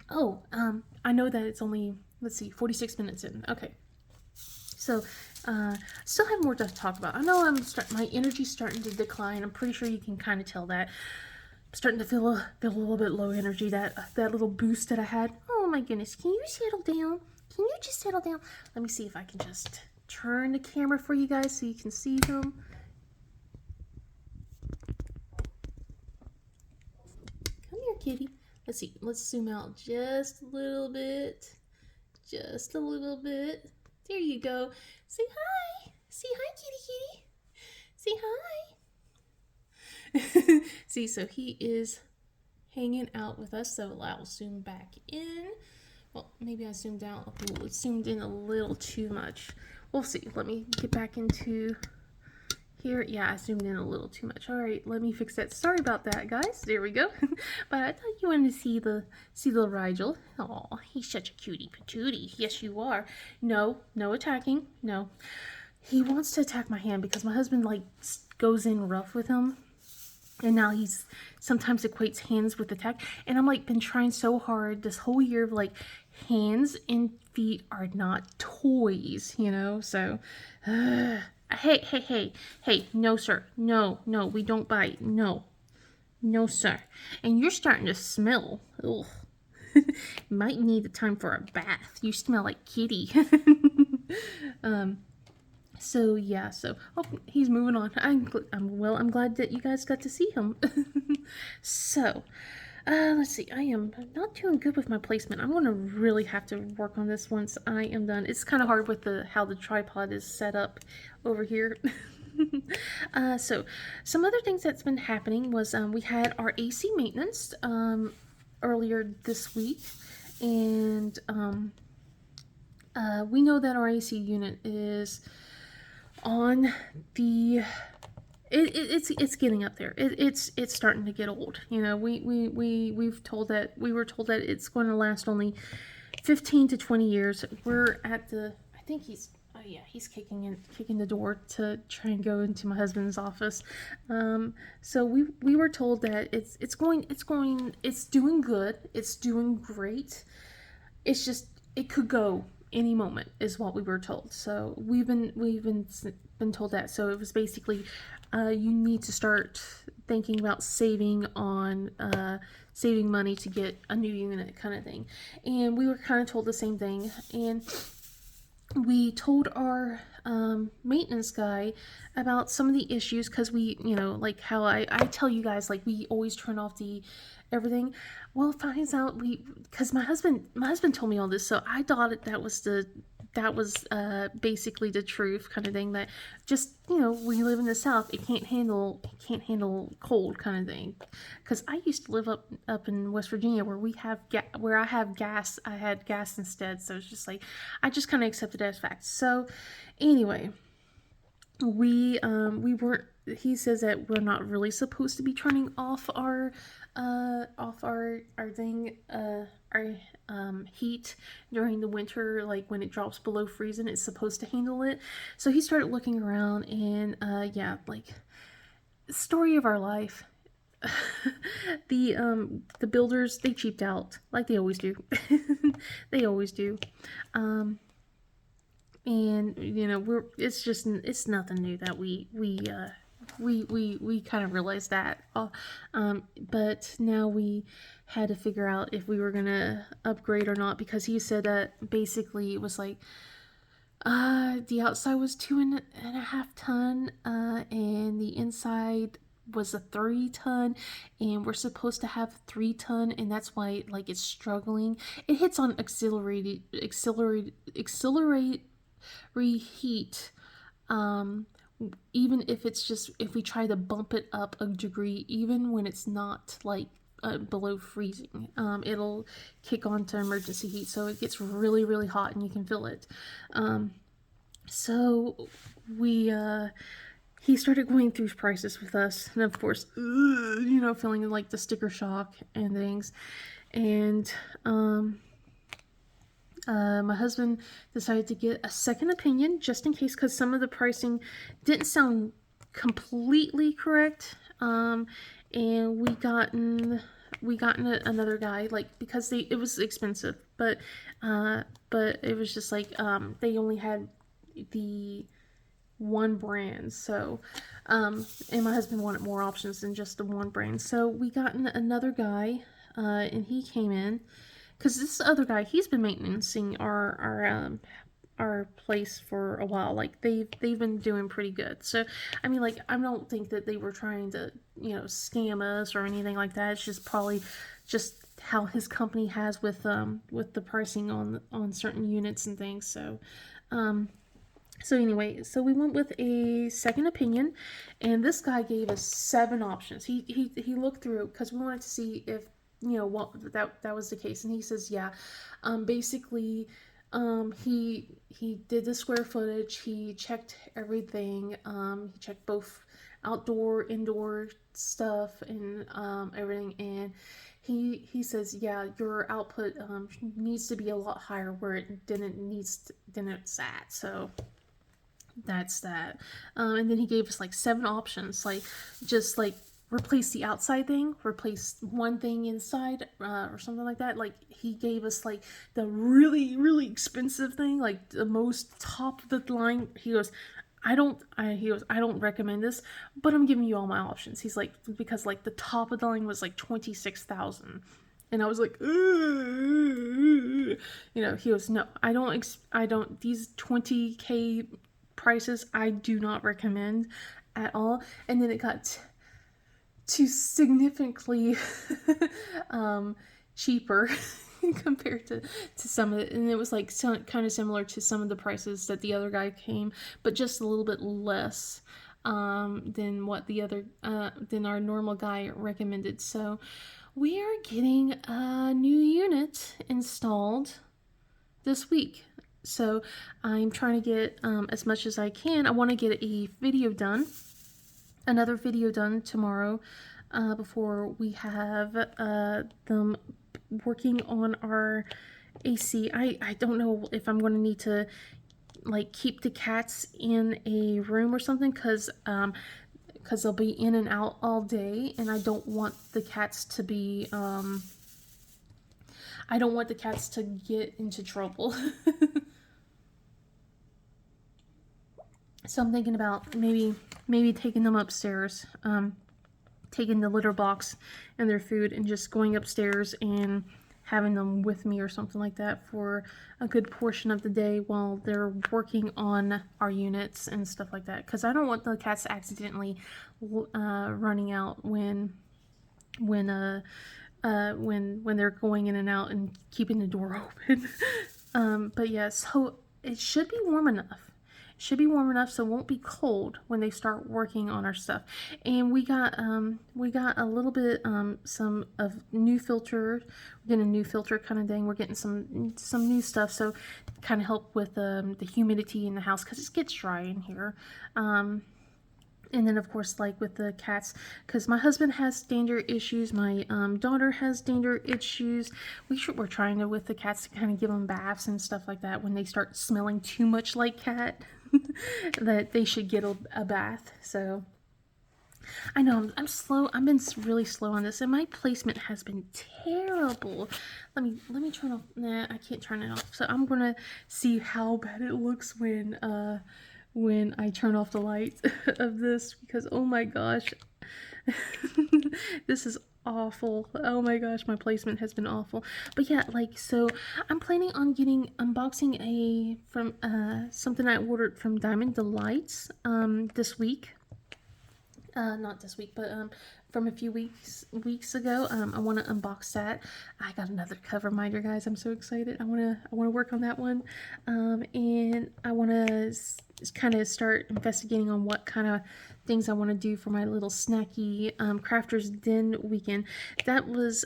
Oh, I know that it's only, let's see, 46 minutes in. Okay. So, still have more to talk about. I know my energy's starting to decline. I'm pretty sure you can kind of tell that. I'm starting to feel a little bit low energy. That little boost that I had. Oh my goodness. Can you settle down? Can you just settle down? Let me see if I can just turn the camera for you guys so you can see him. Come here, kitty. Let's see. Let's zoom out just a little bit. Just a little bit. There you go. Say hi. Say hi, kitty. Say hi. See, so he is hanging out with us. So I'll zoom back in. Well, maybe I zoomed out. Ooh, it zoomed in a little too much. We'll see. Let me get back into here. Yeah, I zoomed in a little too much. All right, let me fix that. Sorry about that, guys. There we go. But I thought you wanted to see the Rigel. Oh, he's such a cutie patootie. Yes, you are. No attacking. No. He wants to attack my hand because my husband like goes in rough with him. And now he's sometimes equates hands with attack. And I'm like been trying so hard this whole year of like hands and feet are not toys, you know? So Hey, no sir. No, we don't bite. No, sir. And you're starting to smell. Ugh. Might need the time for a bath. You smell like kitty. So yeah, oh, he's moving on. I'm glad that you guys got to see him. So, let's see. I am not doing good with my placement. I'm gonna really have to work on this once I am done. It's kind of hard with how the tripod is set up over here. So some other things that's been happening was we had our AC maintenance earlier this week, and we know that our AC unit is on the it's getting up there. It's starting to get old. You know, we were told that it's going to last only 15 to 20 years. We're at I think he's kicking the door to try and go into my husband's office. So we were told that it's doing good. It's doing great. It's just it could go any moment is what we were told. So we've been told that. So it was basically you need to start thinking about saving money to get a new unit kind of thing. And we were kind of told the same thing, and we told our maintenance guy about some of the issues, because we, like how I tell you guys, like we always turn off the everything. Well, it finds out because my husband told me all this, so I thought that was the that was basically the truth, kind of thing. That just, you know, we live in the South, it can't handle cold, kind of thing. Because I used to live up in West Virginia, where we have where I have gas. I had gas instead, so it's just like I just kind of accepted it as fact. So anyway, we weren't. He says that we're not really supposed to be turning off our thing our heat during the winter, like when it drops below freezing. It's supposed to handle it. So he started looking around, and yeah, like, story of our life. The builders, they cheaped out like they always do. They always do. And you know, it's nothing new that we kind of realized that. But now we had to figure out if we were gonna upgrade or not, because he said that basically it was like the outside was 2.5 ton, and the inside was a 3 ton, and we're supposed to have 3 ton, and that's why, like, it's struggling. It hits on accelerate reheat, even if it's just, if we try to bump it up a degree, even when it's not like below freezing, it'll kick on to emergency heat, so it gets really, really hot and you can feel it. So we he started going through prices with us, and of course, you know, feeling like the sticker shock and things. And my husband decided to get a second opinion just in case, because some of the pricing didn't sound completely correct. And we gotten another guy, like, because it was expensive, but it was just like they only had the one brand. So and my husband wanted more options than just the one brand, so we got another guy, and he came in. Because this other guy, he's been maintaining our place for a while. Like, they've been doing pretty good. So I mean, like, I don't think that they were trying to, you know, scam us or anything like that. It's just probably just how his company has with the pricing on certain units and things. So so anyway, so we went with a second opinion, and this guy gave us 7 options. He looked through, because we wanted to see if, you know, what that was the case, and he says, yeah, basically, he did the square footage, he checked everything, he checked both outdoor, indoor stuff, and everything, and he says, yeah, your output needs to be a lot higher where it didn't it's at. So that's that. And then he gave us like 7 options, like, just like, replace the outside thing, replace one thing inside, or something like that. Like, he gave us like the really, really expensive thing, like the most top of the line. He goes, I don't recommend this, but I'm giving you all my options. He's like, because like the top of the line was like 26,000. And I was like, you know, he goes, no, I don't, these 20K prices, I do not recommend at all. And then it got to significantly cheaper compared to some of it, and it was like kind of similar to some of the prices that the other guy came, but just a little bit less than what the other than our normal guy recommended. So we are getting a new unit installed this week. So I'm trying to get as much as I can. I want to get a video done, another video done tomorrow, before we have them working on our AC. I don't know if I'm going to need to, like, keep the cats in a room or something, because they'll be in and out all day, and I don't want the cats to be I don't want the cats to get into trouble. So I'm thinking about maybe taking them upstairs, taking the litter box and their food and just going upstairs and having them with me or something like that for a good portion of the day while they're working on our units and stuff like that. Because I don't want the cats accidentally running out when they're going in and out and keeping the door open. But yeah, so it should be warm enough. It should be warm enough so it won't be cold when they start working on our stuff. And we got a little bit some of new filter. We're getting a new filter kind of thing. We're getting some new stuff, so kind of help with the humidity in the house because it gets dry in here. And then, of course, like with the cats, because my husband has dander issues, my daughter has dander issues. We're trying to, with the cats, to kind of give them baths and stuff like that when they start smelling too much like cat, that they should get a bath. So I know I'm slow. I've been really slow on this, and my placement has been terrible. Let me turn off. Nah, I can't turn it off. So I'm gonna see how bad it looks when I turn off the lights of this, because oh my gosh, this is awful. Oh my gosh, my placement has been awful. But yeah, like, so I'm planning on unboxing from something I ordered from Diamond Delights this week. Not this week, but from a few weeks ago. I want to unbox that. I got another cover minder, guys. I'm so excited. I want to work on that one, and I want to kind of start investigating on what kind of things I want to do for my little snacky Crafters Den weekend. That was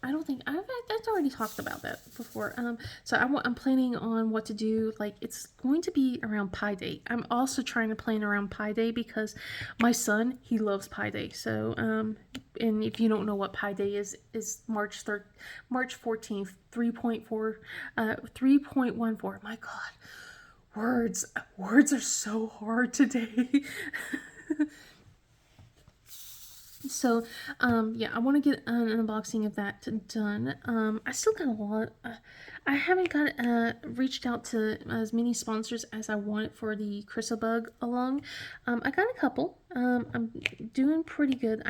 I don't think I've already talked about that before. So I'm planning on what to do. Like, it's going to be around Pi Day. I'm also trying to plan around Pi Day because my son, he loves Pi Day. So and if you don't know what Pi Day is March 14th, 3.14. My God, words are so hard today. So, yeah, I want to get an unboxing of that done. I still got a lot. I haven't got reached out to as many sponsors as I wanted for the Chrissabug Along. I got a couple. I'm doing pretty good.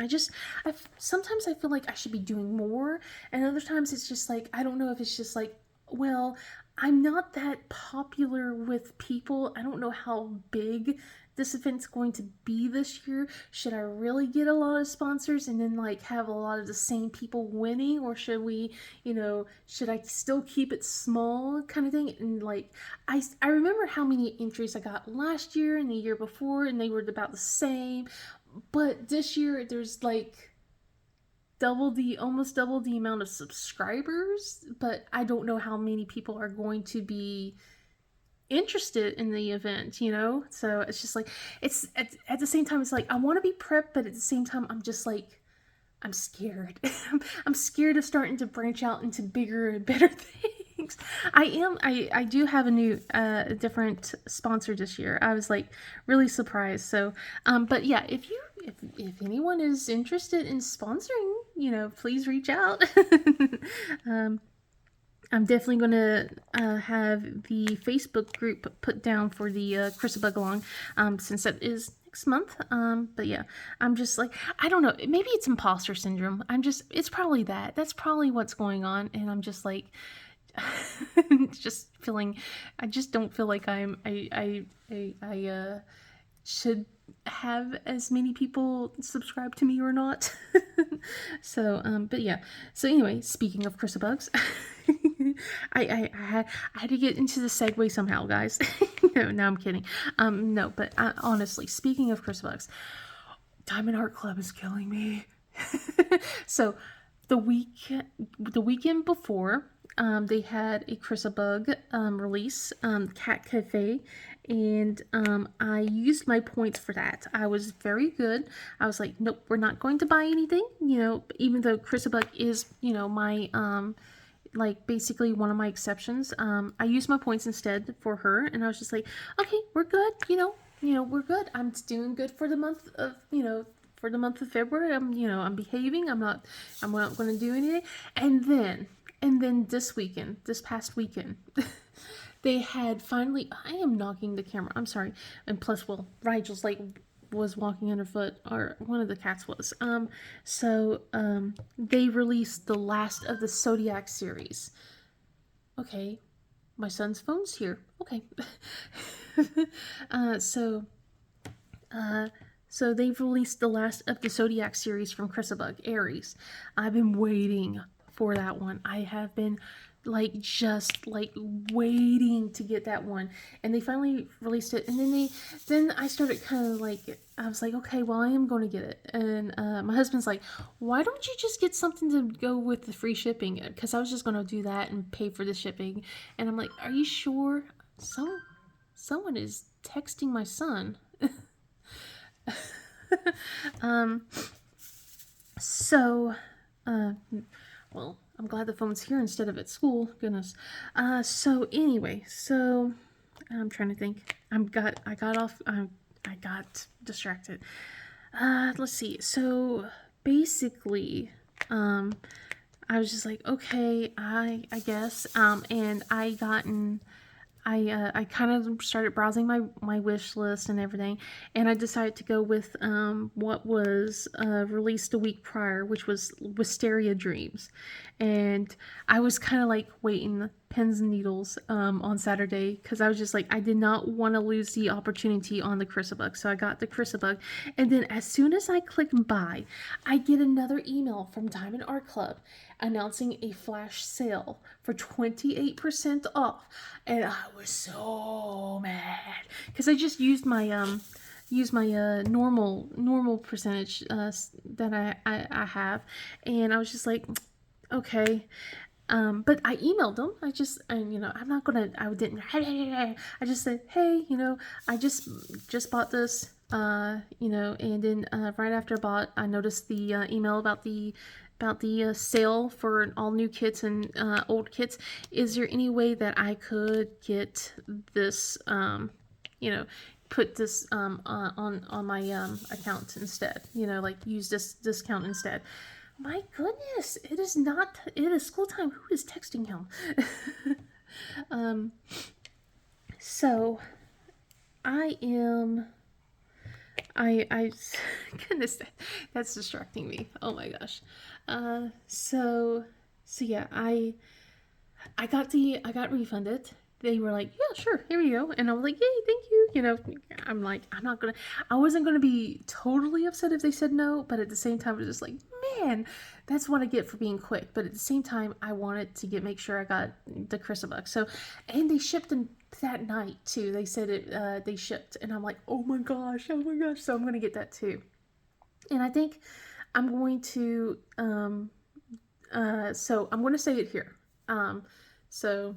Sometimes I feel like I should be doing more, and other times it's just like, I don't know if it's just like, well, I'm not that popular with people. I don't know how big this event's going to be this year. Should I really get a lot of sponsors and then like have a lot of the same people winning, or should we, should I still keep it small kind of thing? And like, I remember how many entries I got last year and the year before, and they were about the same. But this year there's like almost double the amount of subscribers, but I don't know how many people are going to be interested in the event, so it's just like, it's at the same time, it's like I want to be prepped, but at the same time I'm just like, I'm scared. I'm scared of starting to branch out into bigger and better things. I do have a different sponsor this year. I was like really surprised. So but yeah, if anyone is interested in sponsoring, please reach out. I'm definitely going to have the Facebook group put down for the Chrissabug Along, since that is next month. But yeah, I'm just like, I don't know, maybe it's imposter syndrome. It's probably that. That's probably what's going on. And I'm just like, just feeling, I just don't feel like I should have as many people subscribe to me or not. So but yeah, so anyway, speaking of Chrissabugs, I had to get into the segue somehow, guys. No, I'm kidding. No, but honestly, speaking of Chrissabugs, Diamond Art Club is killing me. So the weekend before, they had a Chrissabug release, Cat Cafe, and I used my points for that. I was very good. I was like, nope, we're not going to buy anything, even though Chrissabug is, my like basically one of my exceptions. I used my points instead for her, and I was just like, okay, we're good, we're good. I'm doing good for the month of, February. I'm behaving. I'm not going to do anything. And then this past weekend, they had finally, I am knocking the camera, I'm sorry. And plus, well, Rigel's like was walking underfoot, or one of the cats was. So they released the last of the Zodiac series. Okay, my son's phone's here. Okay. So they've released the last of the Zodiac series from Chrissabug, Aries. I've been waiting for that one. I have been like just like waiting to get that one, and they finally released it. And then I started kind of like, I was like, okay, well, I am going to get it. And my husband's like, why don't you just get something to go with the free shipping? Because I was just going to do that and pay for the shipping. And I'm like, are you sure? Someone is texting my son. um so well, I'm glad the phone's here instead of at school. Goodness. So anyway, so I'm trying to think. I got distracted. Let's see. So basically, I was just like, okay, I guess. And I kind of started browsing my wish list and everything, and I decided to go with what was released a week prior, which was Wisteria Dreams. And I was kind of like waiting pins and needles on Saturday, because I was just like, I did not want to lose the opportunity on the Chrissabug. So I got the Chrissabug, and then as soon as I click buy, I get another email from Diamond Art Club announcing a flash sale for 28% off. And I was so mad because I just used my normal percentage that I have, and I was just like, okay. But I emailed them. I'm not gonna. I didn't. I just said, hey, I just bought this. And then right after I bought, I noticed the email about the sale for all new kits and old kits. Is there any way that I could get this, put this on my account instead? Like use this discount instead. My goodness, it is not. It is school time. Who is texting him? So I am. I goodness, that's distracting me. Oh my gosh. So yeah, I got refunded. They were like, yeah, sure, here we go. And I was like, yay, thank you. I'm like, I wasn't gonna be totally upset if they said no, but at the same time, I was just like, man, that's what I get for being quick. But at the same time, I wanted to make sure I got the Chrissabug. So, and they shipped them that night too. They said they shipped, and I'm like, oh my gosh. So I'm gonna get that too. And I think I'm going to, so I'm going to say it here. So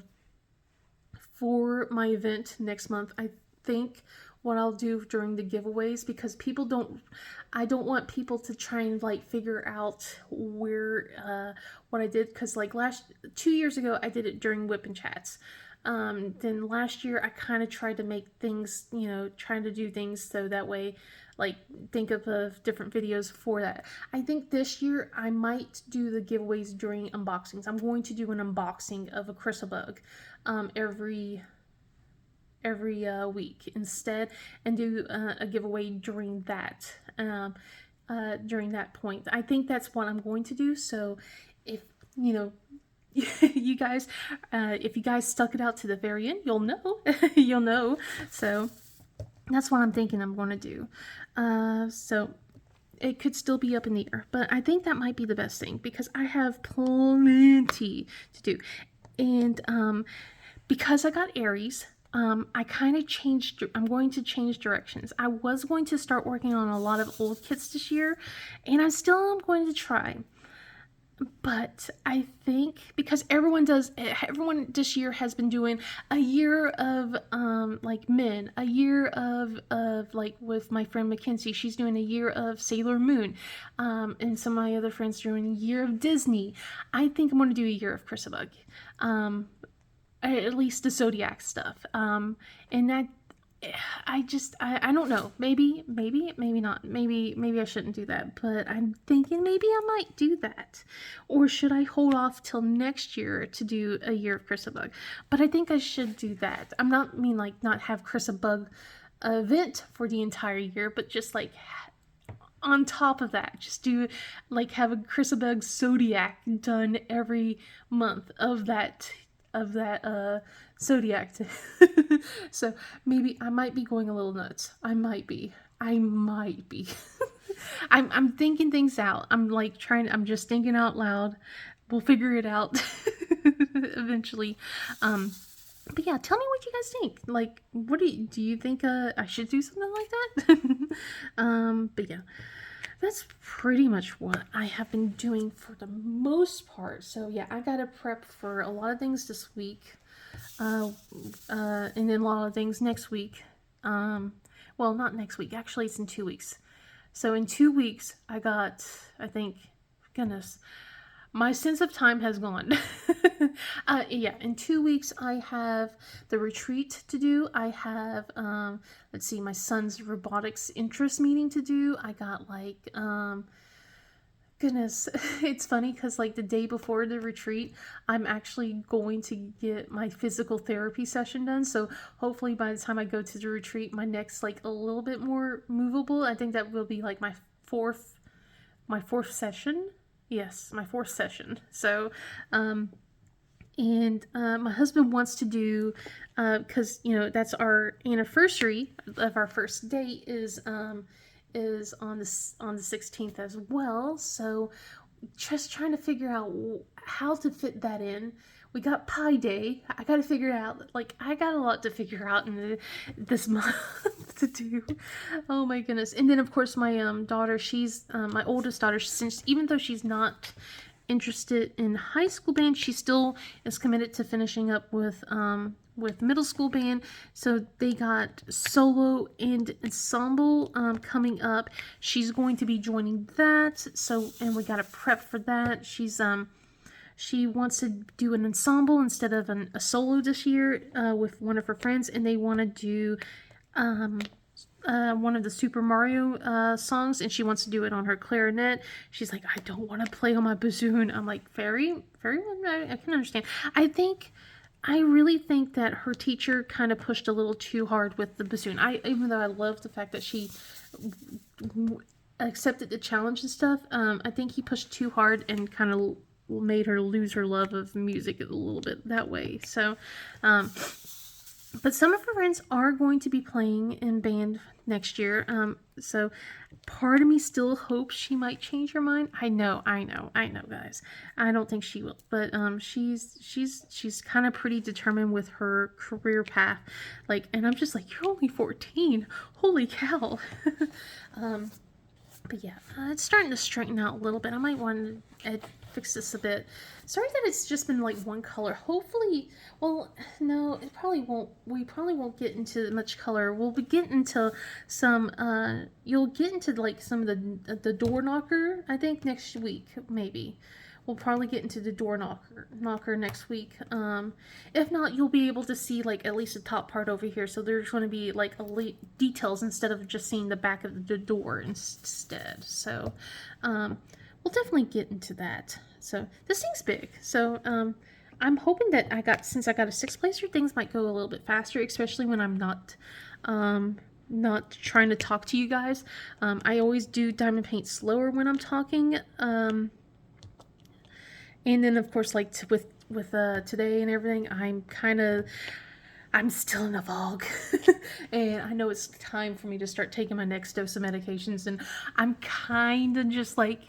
for my event next month, I think what I'll do during the giveaways, because I don't want people to try and like figure out where, what I did. Cause like 2 years ago, I did it during Whip Chats. Then last year I kind of tried to make things, trying to do things so that way, like think of different videos for that. I think this year I might do the giveaways during unboxings. I'm going to do an unboxing of a Chrissabug every week instead, and do a giveaway during that point. I think that's what I'm going to do. So if you guys, if you guys stuck it out to the very end, you'll know. You'll know. So that's what I'm thinking I'm going to do. So it could still be up in the air, but I think that might be the best thing, because I have plenty to do. And because I got Aries, I kind of changed. I'm going to change directions. I was going to start working on a lot of old kits this year, and I still am going to try. But I think because everyone this year has been doing a year of like men, a year of like, with my friend Mackenzie, she's doing a year of Sailor Moon, and some of my other friends doing a year of Disney. I think I'm going to do a year of Chrissabug, at least the Zodiac stuff, and that. I don't know. Maybe not. Maybe I shouldn't do that. But I'm thinking maybe I might do that. Or should I hold off till next year to do a year of Chrissabug? But I think I should do that. I'm not not have Chrissabug event for the entire year, but just like on top of that, just do like have a Chrissabug Zodiac done every month of that Zodiac. So maybe I might be going a little nuts. I might be. I'm thinking things out. I'm just thinking out loud. We'll figure it out. eventually. But yeah, tell me what you guys think. Like, what do you think I should do something like that? But yeah, that's pretty much what I have been doing for the most part. So yeah, I gotta prep for a lot of things this week, and then a lot of things next week. Well, not next week. Actually, it's in 2 weeks. So in 2 weeks, I think, goodness, my sense of time has gone. Yeah, in 2 weeks I have the retreat to do. I have, let's see, my son's robotics interest meeting to do. I got like, goodness, it's funny because like the day before the retreat, I'm actually going to get my physical therapy session done. So hopefully by the time I go to the retreat, my neck's like a little bit more movable. I think that will be like my fourth session. Yes, my fourth session. So, and my husband wants to do, because that's our anniversary of our first date is on the 16th as well. So, just trying to figure out how to fit that in. We got Pi Day. I got to figure out, like, I got a lot to figure out in this month to do. Oh my goodness. And then, of course, my daughter, she's my oldest daughter, since even though she's not interested in high school band, she still is committed to finishing up with middle school band. So they got solo and ensemble coming up. She's going to be joining that. So, and we got to prep for that. She wants to do an ensemble instead of a solo this year with one of her friends, and they want to do one of the Super Mario songs, and she wants to do it on her clarinet. She's like, I don't want to play on my bassoon. I'm like, very, very well, I can understand. I really think that her teacher kind of pushed a little too hard with the bassoon. Even though I love the fact that she accepted the challenge and stuff, I think he pushed too hard and kind of made her lose her love of music a little bit that way. So, but some of her friends are going to be playing in band next year. So part of me still hopes she might change her mind. I know, guys. I don't think she will, but she's kind of pretty determined with her career path. Like, and I'm just like, you're only 14. Holy cow. But yeah, it's starting to straighten out a little bit. I might want to fix this a bit. Sorry that it's just been like one color. Hopefully, well, no, it probably won't. We probably won't get into much color. We'll be getting into some. You'll get into like some of the door knocker. I think next week maybe. We'll probably get into the door knocker next week. If not, you'll be able to see like at least the top part over here. So there's going to be like details instead of just seeing the back of the door instead. So we'll definitely get into that. So this thing's big. So I'm hoping that since I got a 6-placer, things might go a little bit faster, especially when I'm not trying to talk to you guys. I always do diamond paint slower when I'm talking. And then, of course, like with today and everything, I'm still in a fog. And I know it's time for me to start taking my next dose of medications. And I'm kind of just like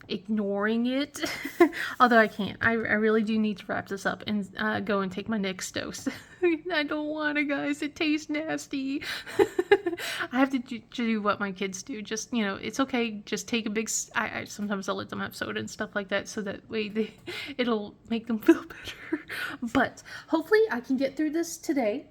ignoring it. Although I can't. I really do need to wrap this up and go and take my next dose. I don't want to, guys. It tastes nasty. I have to do what my kids do. Just, it's okay. Just take a big... sometimes I'll let them have soda and stuff like that so that way it'll make them feel better. But hopefully I can get through this today.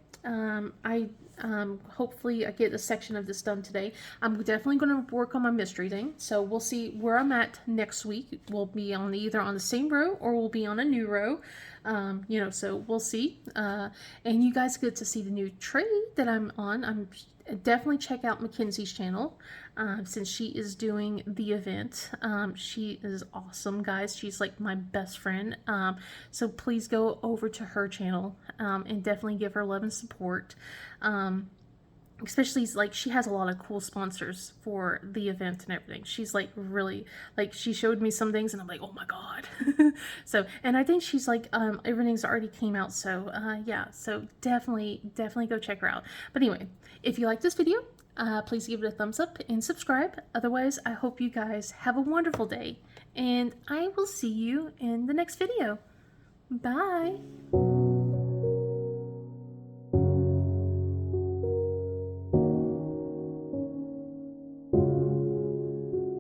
Hopefully I get a section of this done today. I'm definitely going to work on my mystery thing. So we'll see where I'm at next week. We'll be either on the same row or we'll be on a new row. So we'll see. And you guys get to see the new trade that I'm on. Definitely check out Mackenzie's channel since she is doing the event. She is awesome, guys. She's like my best friend. So please go over to her channel and definitely give her love and support. Especially like she has a lot of cool sponsors for the event and everything. She's like really like she showed me some things and I'm like, oh my god. So, and I think she's like everything's already came out. So yeah, so definitely go check her out. But anyway, if you like this video, please give it a thumbs up and subscribe. Otherwise, I hope you guys have a wonderful day and I will see you in the next video. Bye.